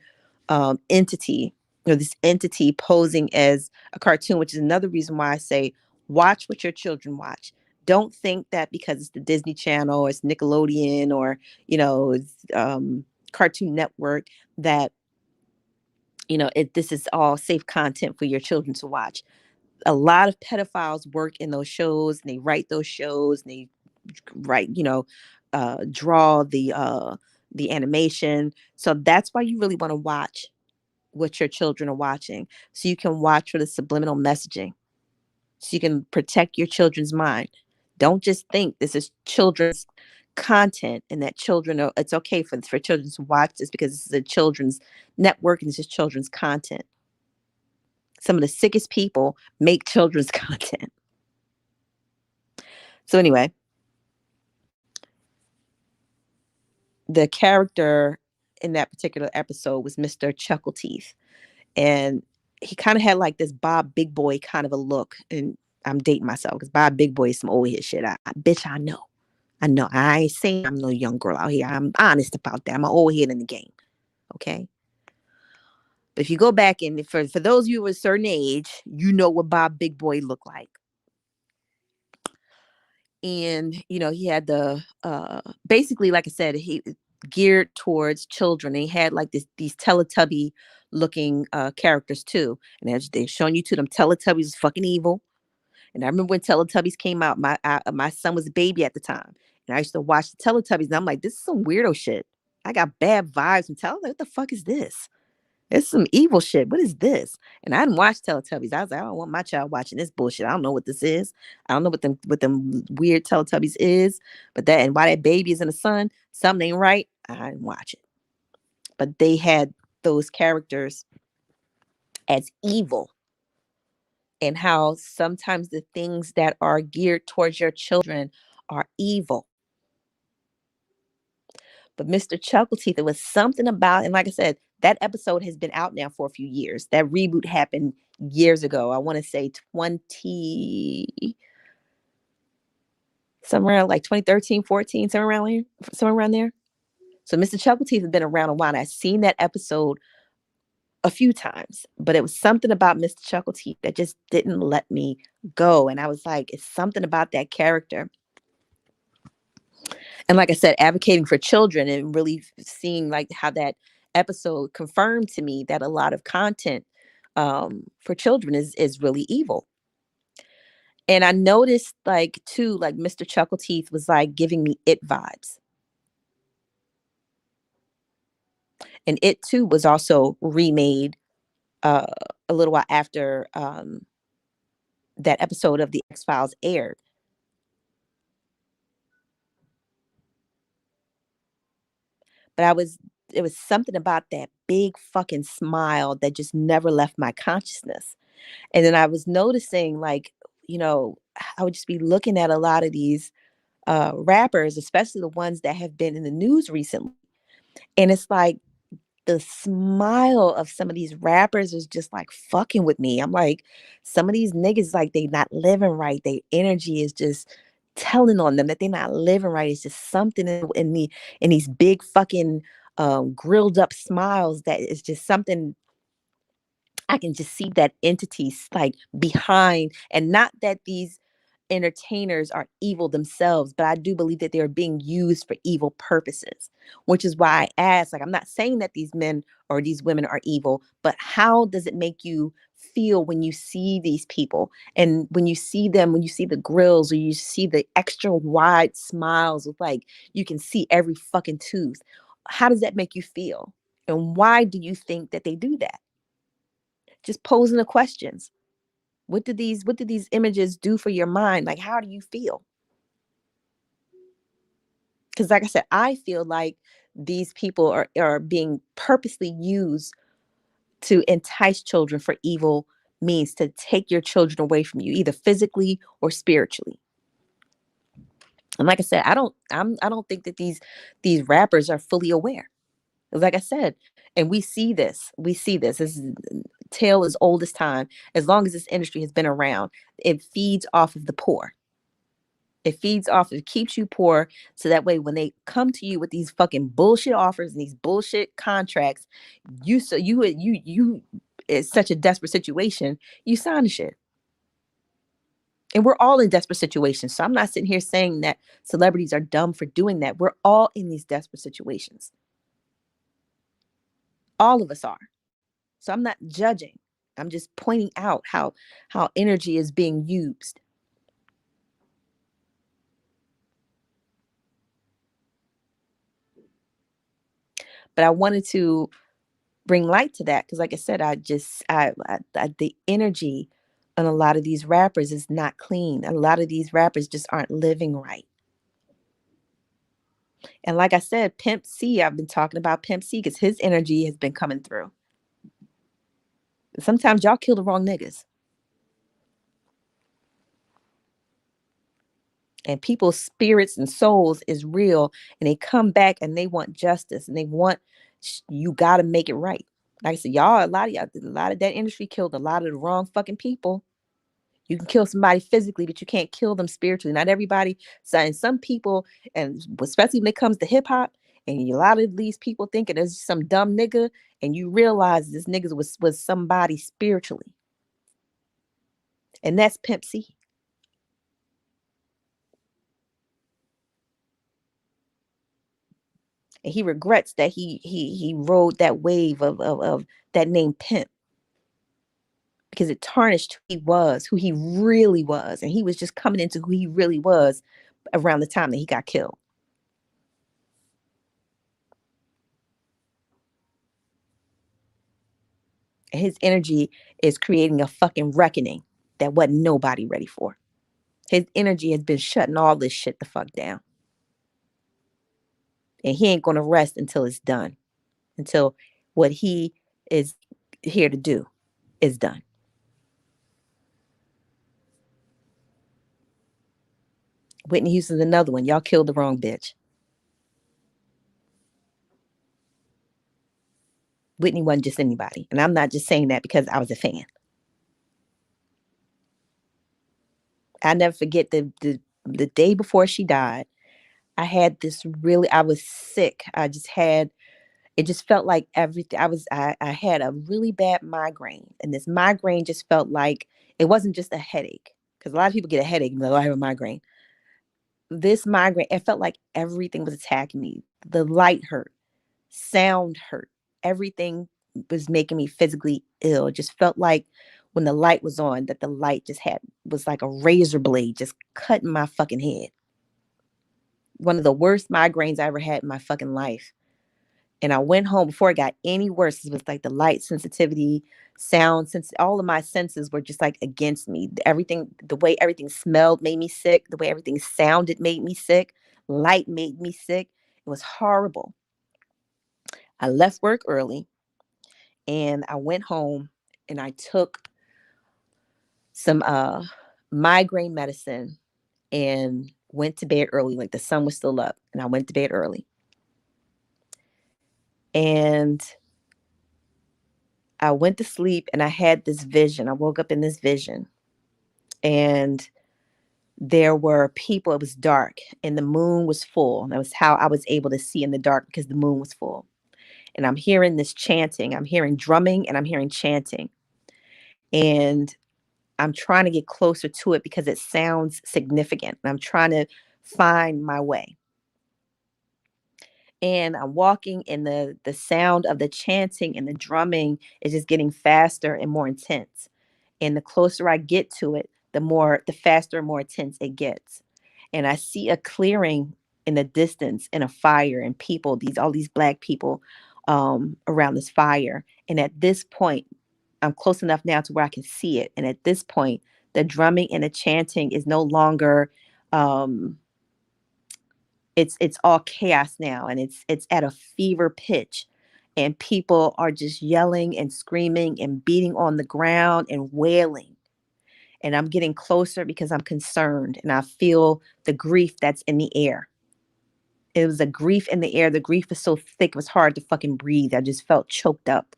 entity, this entity posing as a cartoon, which is another reason why I say watch what your children watch. Don't think that because it's the Disney Channel or it's Nickelodeon or it's, Cartoon Network, that this is all safe content for your children to watch. A lot of pedophiles work in those shows, and they write those shows, and they write, draw the animation. So that's why you really want to watch what your children are watching, so you can watch for the subliminal messaging, so you can protect your children's mind. Don't just think this is children's content and that children are, it's okay for children to watch this because this is a children's network and this is children's content. Some of the sickest people make children's content. So anyway, the character in that particular episode was Mr. Chuckleteeth. And he kind of had like this Bob Big Boy kind of a look. And I'm dating myself because Bob Big Boy is some old head shit. Bitch, I know. I know. I ain't saying I'm no young girl out here. I'm honest about that. I'm an old head in the game. Okay. But if you go back and for those of you of a certain age, you know what Bob Big Boy looked like. And he had the basically, like I said, he geared towards children. And he had like these Teletubby looking characters too. And as they're showing you to them, Teletubbies is fucking evil. And I remember when Teletubbies came out, my son was a baby at the time. And I used to watch the Teletubbies and I'm like, this is some weirdo shit. I got bad vibes from Teletubbies. What the fuck is this? It's some evil shit. What is this? And I didn't watch Teletubbies. I was like, I don't want my child watching this bullshit. I don't know what this is. I don't know what them weird Teletubbies is. But that, and why that baby is in the sun, something ain't right. I didn't watch it. But they had those characters as evil, and how sometimes the things that are geared towards your children are evil. But Mr. Chuckleteeth, it was something about, and like I said, that episode has been out now for a few years. That reboot happened years ago. I want to say 20, somewhere like 2013, 14, somewhere around there. So Mr. Chuckleteeth has been around a while. And I've seen that episode a few times, but it was something about Mr. Chuckleteeth that just didn't let me go. And I was like, it's something about that character. And like I said, advocating for children and really seeing like how that episode confirmed to me that a lot of content for children is really evil. And I noticed like too, like Mr. Chuckleteeth was like giving me it vibes. And it too was also remade uh, a little while after that episode of the X Files aired. But it was something about that big fucking smile that just never left my consciousness. And then I was noticing, like, I would just be looking at a lot of these rappers, especially the ones that have been in the news recently. And it's like the smile of some of these rappers is just like fucking with me. I'm like, some of these niggas, like, they not living right. Their energy is just telling on them that they're not living right. It's just something in these big fucking grilled up smiles that is just something. I can just see that entities like behind, and not that these entertainers are evil themselves, but I do believe that they're being used for evil purposes, which is why I ask, like, I'm not saying that these men or these women are evil, but how does it make you feel when you see these people and when you see them, when you see the grills or you see the extra wide smiles with like, you can see every fucking tooth. How does that make you feel? And why do you think that they do that? Just posing the questions. What did these images do for your mind? Like, how do you feel? Because like I said, I feel like these people are being purposely used to entice children for evil means, to take your children away from you, either physically or spiritually. And like I said, I don't think that these rappers are fully aware. Like I said, and we see this. This is tale as old as time. As long as this industry has been around, it feeds off of the poor. It feeds off, it keeps you poor. So that way, when they come to you with these fucking bullshit offers and these bullshit contracts, you it's such a desperate situation, you sign the shit. And we're all in desperate situations. So I'm not sitting here saying that celebrities are dumb for doing that. We're all in these desperate situations. All of us are. So I'm not judging. I'm just pointing out how energy is being used. But I wanted to bring light to that because, like I said, the energy on a lot of these rappers is not clean. A lot of these rappers just aren't living right. And like I said, Pimp C, I've been talking about Pimp C because his energy has been coming through. Sometimes y'all kill the wrong niggas. And people's spirits and souls is real, and they come back and they want justice and they want you got to make it right. Like I said, y'all, a lot of that industry killed a lot of the wrong fucking people. You can kill somebody physically, but you can't kill them spiritually. Not everybody. So, and some people, and especially when it comes to hip hop, and a lot of these people thinking there's some dumb nigga, and you realize this nigga was somebody spiritually, and that's Pimp C. And he regrets that he rode that wave of that name Pimp because it tarnished who he really was, and he was just coming into who he really was around the time that he got killed. And his energy is creating a fucking reckoning that wasn't nobody ready for. His energy has been shutting all this shit the fuck down, and he ain't gonna rest until it's done, until what he is here to do is done. Whitney Houston's another one. Y'all killed the wrong bitch. Whitney wasn't just anybody. And I'm not just saying that because I was a fan. I never forget the day before she died. I was sick. It just felt like everything. I had a really bad migraine. And this migraine just felt like it wasn't just a headache. Because a lot of people get a headache and they're like, I have a migraine. This migraine, it felt like everything was attacking me. The light hurt, sound hurt, everything was making me physically ill. It just felt like when the light was on, that the light was like a razor blade just cutting my fucking head. One of the worst migraines I ever had in my fucking life. And I went home before it got any worse. It was like the light sensitivity, sound sense, all of my senses were just like against me. Everything, the way everything smelled made me sick. The way everything sounded made me sick. Light made me sick. It was horrible. I left work early and I went home and I took some migraine medicine and went to bed early. Like the sun was still up, and I went to bed early. And I went to sleep and I had this vision. I woke up in this vision, and there were people. It was dark and the moon was full. That was how I was able to see in the dark because the moon was full. And I'm hearing this chanting. I'm hearing drumming and I'm hearing chanting. And I'm trying to get closer to it because it sounds significant. And I'm trying to find my way. And I'm walking, and the sound of the chanting and the drumming is just getting faster and more intense. And the closer I get to it, the faster and more intense it gets. And I see a clearing in the distance and a fire and people, all these black people around this fire. And at this point, I'm close enough now to where I can see it. And at this point, the drumming and the chanting is no longer um, it's all chaos now, and it's at a fever pitch, and people are just yelling and screaming and beating on the ground and wailing. And I'm getting closer because I'm concerned and I feel the grief that's in the air. It was a grief in the air. The grief was so thick it was hard to fucking breathe. I just felt choked up.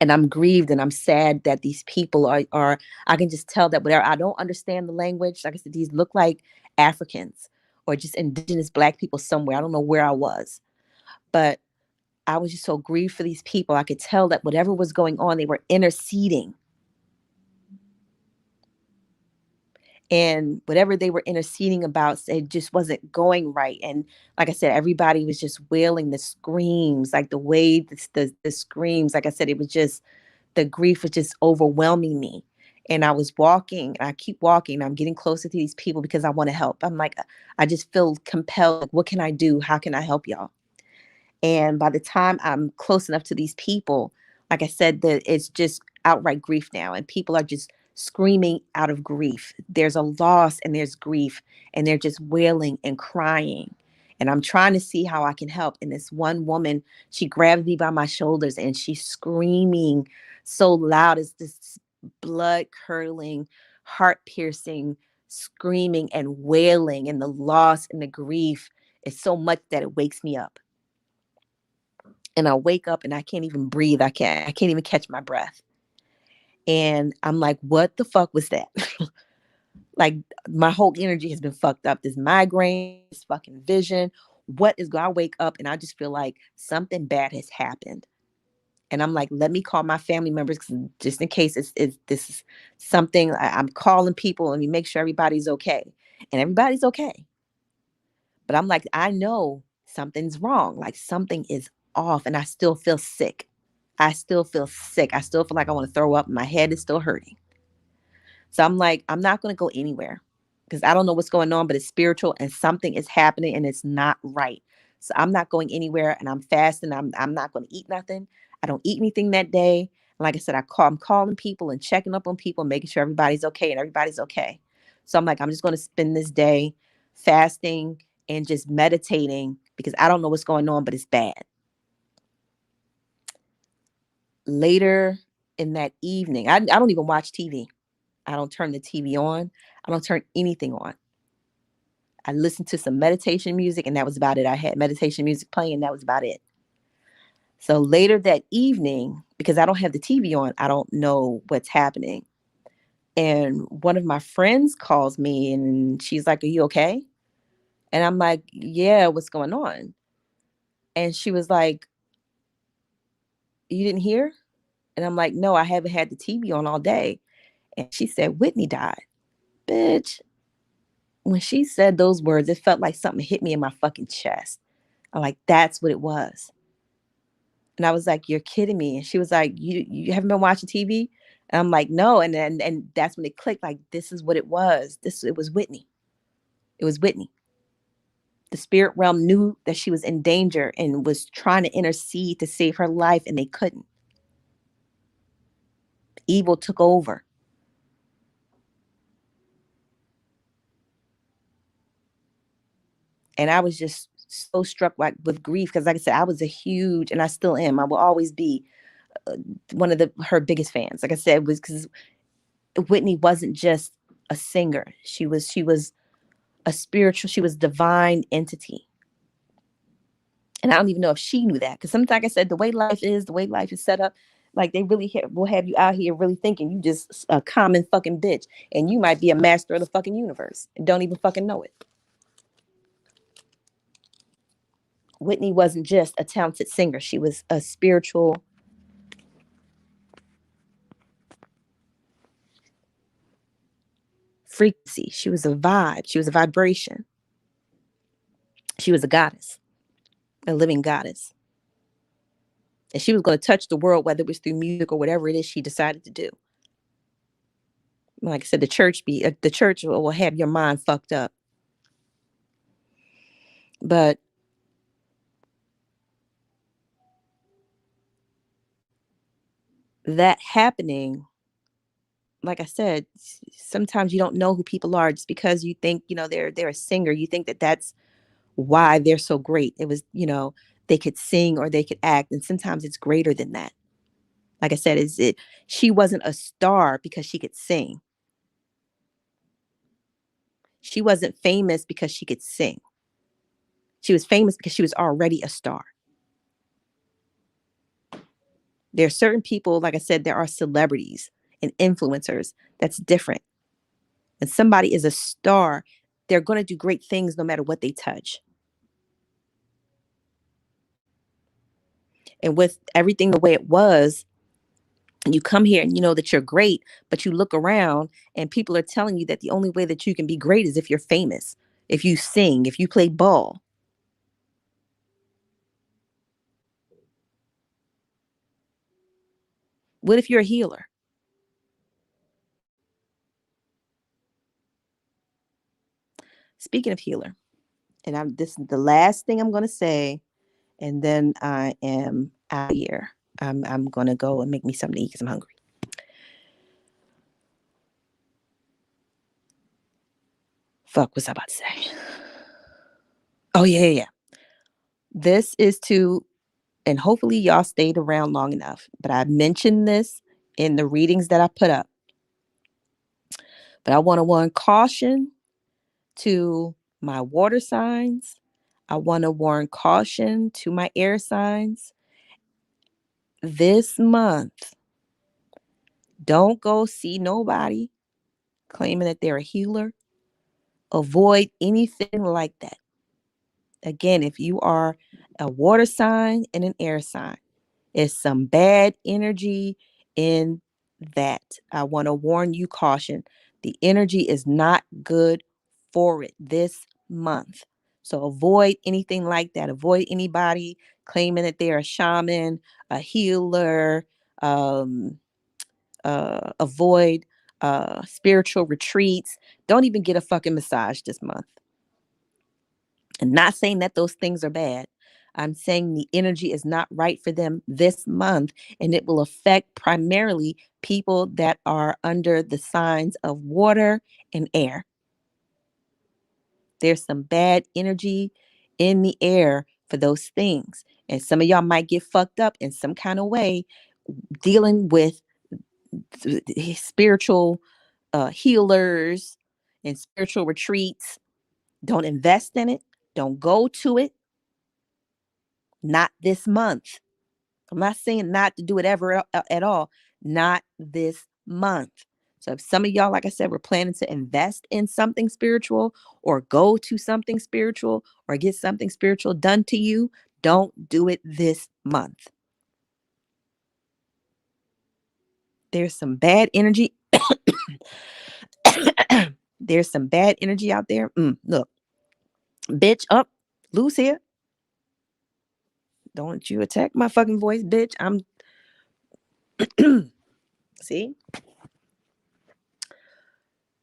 And I'm grieved and I'm sad that these people are I can just tell that whatever, I don't understand the language. Like I said, these look like Africans or just indigenous black people somewhere. I don't know where I was, but I was just so grieved for these people. I could tell that whatever was going on, they were interceding. And whatever they were interceding about, it just wasn't going right. And like I said, everybody was just wailing the screams, like the way the screams. Like I said, it was just the grief was just overwhelming me. And I was walking, and I keep walking. I'm getting closer to these people because I want to help. I'm like, I just feel compelled. Like, what can I do? How can I help y'all? And by the time I'm close enough to these people, like I said, that it's just outright grief now. And people are just screaming out of grief. There's a loss and there's grief, and they're just wailing and crying. And I'm trying to see how I can help. And this one woman, she grabs me by my shoulders and she's screaming so loud. It's this blood curdling, heart piercing screaming and wailing. And the loss and the grief is so much that it wakes me up, and I wake up and I can't even breathe. I can't even catch my breath. And I'm like, what the fuck was that? Like, my whole energy has been fucked up. This migraine, this fucking vision. What is going? I wake up and I just feel like something bad has happened. And I'm like, let me call my family members just in case it's this is something. I'm calling people. Let me make sure everybody's okay. And everybody's okay. But I'm like, I know something's wrong. Like, something is off, and I still feel sick. I still feel sick. I still feel like I want to throw up. My head is still hurting. So I'm like, I'm not going to go anywhere because I don't know what's going on, but it's spiritual and something is happening and it's not right. So I'm not going anywhere, and I'm fasting. I'm not going to eat nothing. I don't eat anything that day. And like I said, I'm calling people and checking up on people, making sure everybody's okay, and everybody's okay. So I'm like, I'm just going to spend this day fasting and just meditating because I don't know what's going on, but it's bad. Later in that evening, I don't even watch TV. I don't turn the TV on. I don't turn anything on. I listened to some meditation music, and that was about it. I had meditation music playing, and that was about it. So later that evening, because I don't have the TV on, I don't know what's happening. And one of my friends calls me and she's like, "Are you okay?" And I'm like, "Yeah, what's going on?" And she was like, "You didn't hear?" And I'm like, "No, I haven't had the TV on all day." And she said, "Whitney died." Bitch, when she said those words, it felt like something hit me in my fucking chest. I'm like, that's what it was. And I was like, "You're kidding me." And she was like, "You haven't been watching TV?" And I'm like, "No." And that's when it clicked. Like, this is what it was. It was Whitney. It was Whitney. The spirit realm knew that she was in danger and was trying to intercede to save her life, and they couldn't. Evil took over. And I was just so struck with grief because, like I said, I was a huge, and I still am. I will always be uh, one of her biggest fans. Like I said, was because Whitney wasn't just a singer. She was a spiritual. She was divine entity. And I don't even know if she knew that, because sometimes, like I said, the way life is set up, like they really will have you out here really thinking you just a common fucking bitch, and you might be a master of the fucking universe and don't even fucking know it. Whitney wasn't just a talented singer; she was a spiritual frequency. She was a vibe. She was a vibration. She was a goddess, a living goddess, and she was going to touch the world, whether it was through music or whatever it is she decided to do. Like I said, the church will have your mind fucked up, but that happening, like I said, sometimes you don't know who people are just because you think, they're a singer. You think that that's why they're so great. It was, they could sing or they could act, and sometimes it's greater than that. Like I said, is it? She wasn't a star because she could sing. She wasn't famous because she could sing. She was famous because she was already a star. There are certain people, like I said, there are celebrities and influencers. That's different. And somebody is a star, they're going to do great things no matter what they touch. And with everything the way it was, you come here and you know that you're great, but you look around and people are telling you that the only way that you can be great is if you're famous, if you sing, if you play ball. What if you're a healer? Speaking of healer, and this is the last thing I'm going to say, and then I am out of here. I'm gonna go and make me something to eat because I'm hungry. Fuck, what's I about to say? Oh yeah. This is to, and hopefully y'all stayed around long enough. But I mentioned this in the readings that I put up. But I want to warn caution to my water signs. I want to warn caution to my air signs. This month, don't go see nobody claiming that they're a healer. Avoid anything like that. Again, if you are a water sign and an air sign, it's some bad energy in that. I want to warn you, caution. The energy is not good for it this month. So avoid anything like that. Avoid anybody claiming that they're a shaman, a healer. Avoid spiritual retreats. Don't even get a fucking massage this month. And not saying that those things are bad. I'm saying the energy is not right for them this month, and it will affect primarily people that are under the signs of water and air. There's some bad energy in the air for those things. And some of y'all might get fucked up in some kind of way dealing with spiritual healers and spiritual retreats. Don't invest in it. Don't go to it. Not this month. I'm not saying not to do it ever at all. Not this month. So if some of y'all, like I said, were planning to invest in something spiritual or go to something spiritual or get something spiritual done to you, don't do it this month. There's some bad energy. There's some bad energy out there. Look, bitch, up, loose here. Don't you attack my fucking voice, bitch. I'm see.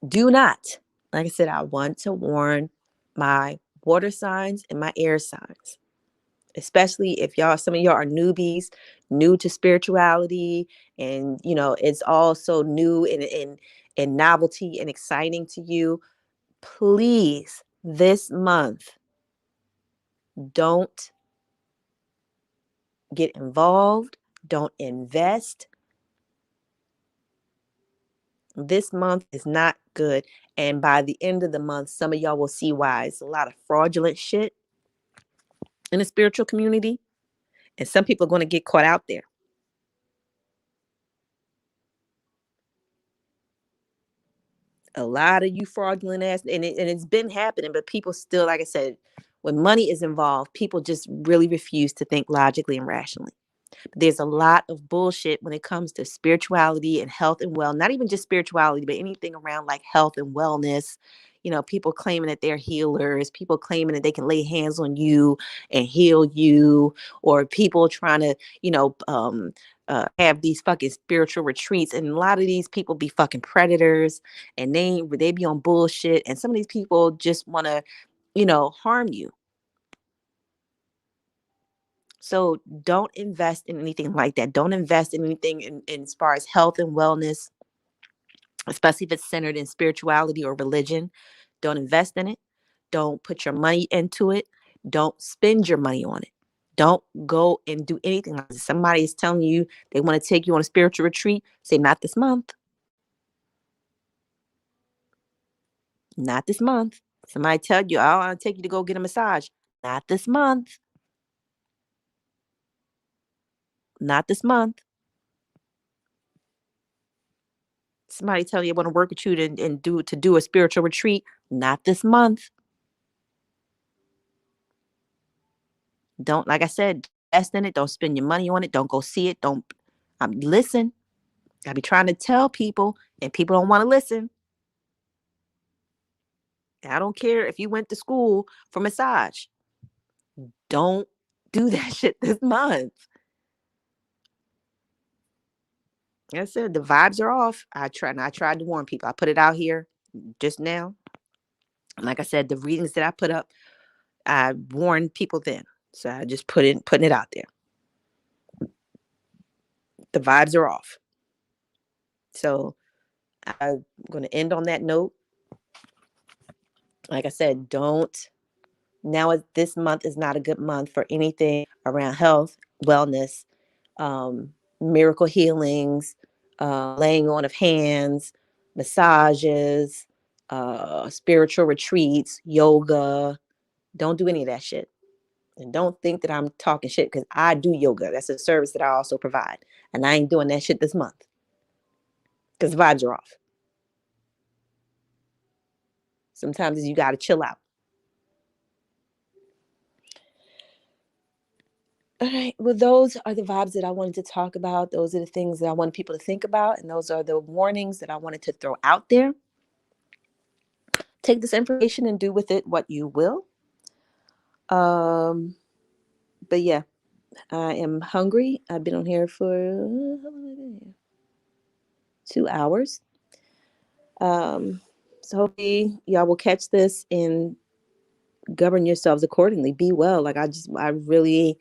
Do not, like I said, I want to warn my water signs and my air signs, especially if y'all, some of y'all are newbies, new to spirituality, and it's all so new and novelty and exciting to you. Please, this month, don't get involved, don't invest. This month is not good. And by the end of the month, some of y'all will see why. It's a lot of fraudulent shit in the spiritual community. And some people are going to get caught out there. A lot of you fraudulent ass, and it's been happening, but people still, like I said, when money is involved, people just really refuse to think logically and rationally. There's a lot of bullshit when it comes to spirituality and health and well, not even just spirituality, but anything around like health and wellness. People claiming that they're healers, people claiming that they can lay hands on you and heal you, or people trying to, have these fucking spiritual retreats. And a lot of these people be fucking predators, and they be on bullshit. And some of these people just want to, harm you. So don't invest in anything like that. Don't invest in anything in as far as health and wellness, especially if it's centered in spirituality or religion. Don't invest in it. Don't put your money into it. Don't spend your money on it. Don't go and do anything like this. Somebody is telling you they want to take you on a spiritual retreat. Say, not this month. Not this month. Somebody tell you, I want to take you to go get a massage. Not this month. Not this month. Somebody tell you I want to work with you and do a spiritual retreat. Not this month. Don't, like I said, invest in it. Don't spend your money on it. Don't go see it. Don't listen. I be trying to tell people, and people don't want to listen. I don't care if you went to school for massage. Don't do that shit this month. Like I said, the vibes are off. I tried to warn people. I put it out here just now. Like I said, the readings that I put up, I warned people then. So I just putting it out there. The vibes are off. So I'm going to end on that note. Like I said, don't now. This month is not a good month for anything around health, wellness, miracle healings, laying on of hands, massages, spiritual retreats, yoga. Don't do any of that shit. And don't think that I'm talking shit because I do yoga. That's a service that I also provide. And I ain't doing that shit this month because the vibes are off. Sometimes you got to chill out. All right. Well, those are the vibes that I wanted to talk about. Those are the things that I want people to think about. And those are the warnings that I wanted to throw out there. Take this information and do with it what you will. Um, but yeah, I am hungry. I've been on here for 2 hours. Um, so hopefully y'all will catch this and govern yourselves accordingly. Be well. I really,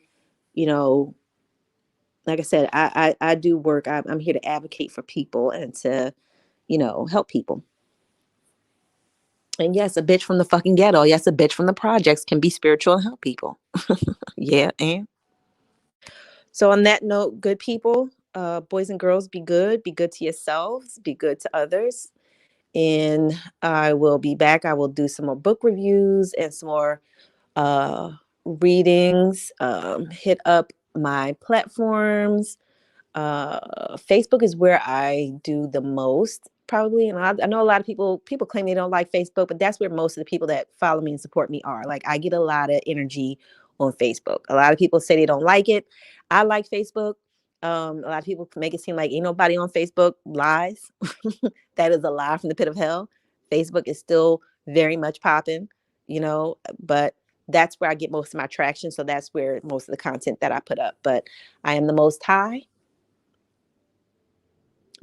you know, like I said, I do work. I'm here to advocate for people and to, help people. And yes, a bitch from the fucking ghetto. Yes, a bitch from the projects can be spiritual and help people. Yeah, and so on that note, good people, boys and girls, be good. Be good to yourselves. Be good to others. And I will be back. I will do some more book reviews and some more readings. Hit up my platforms. Facebook is where I do the most probably, and I know a lot of people claim they don't like Facebook, but that's where most of the people that follow me and support me are. Like I get a lot of energy on Facebook. A lot of people say they don't like it. I like Facebook. A lot of people make it seem like ain't nobody on Facebook. Lies. That is a lie from the pit of hell. Facebook is still very much popping, but that's where I get most of my traction. So that's where most of the content that I put up. But I am the most high.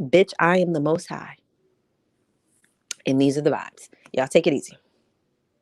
Bitch, I am the most high. And these are the vibes. Y'all take it easy.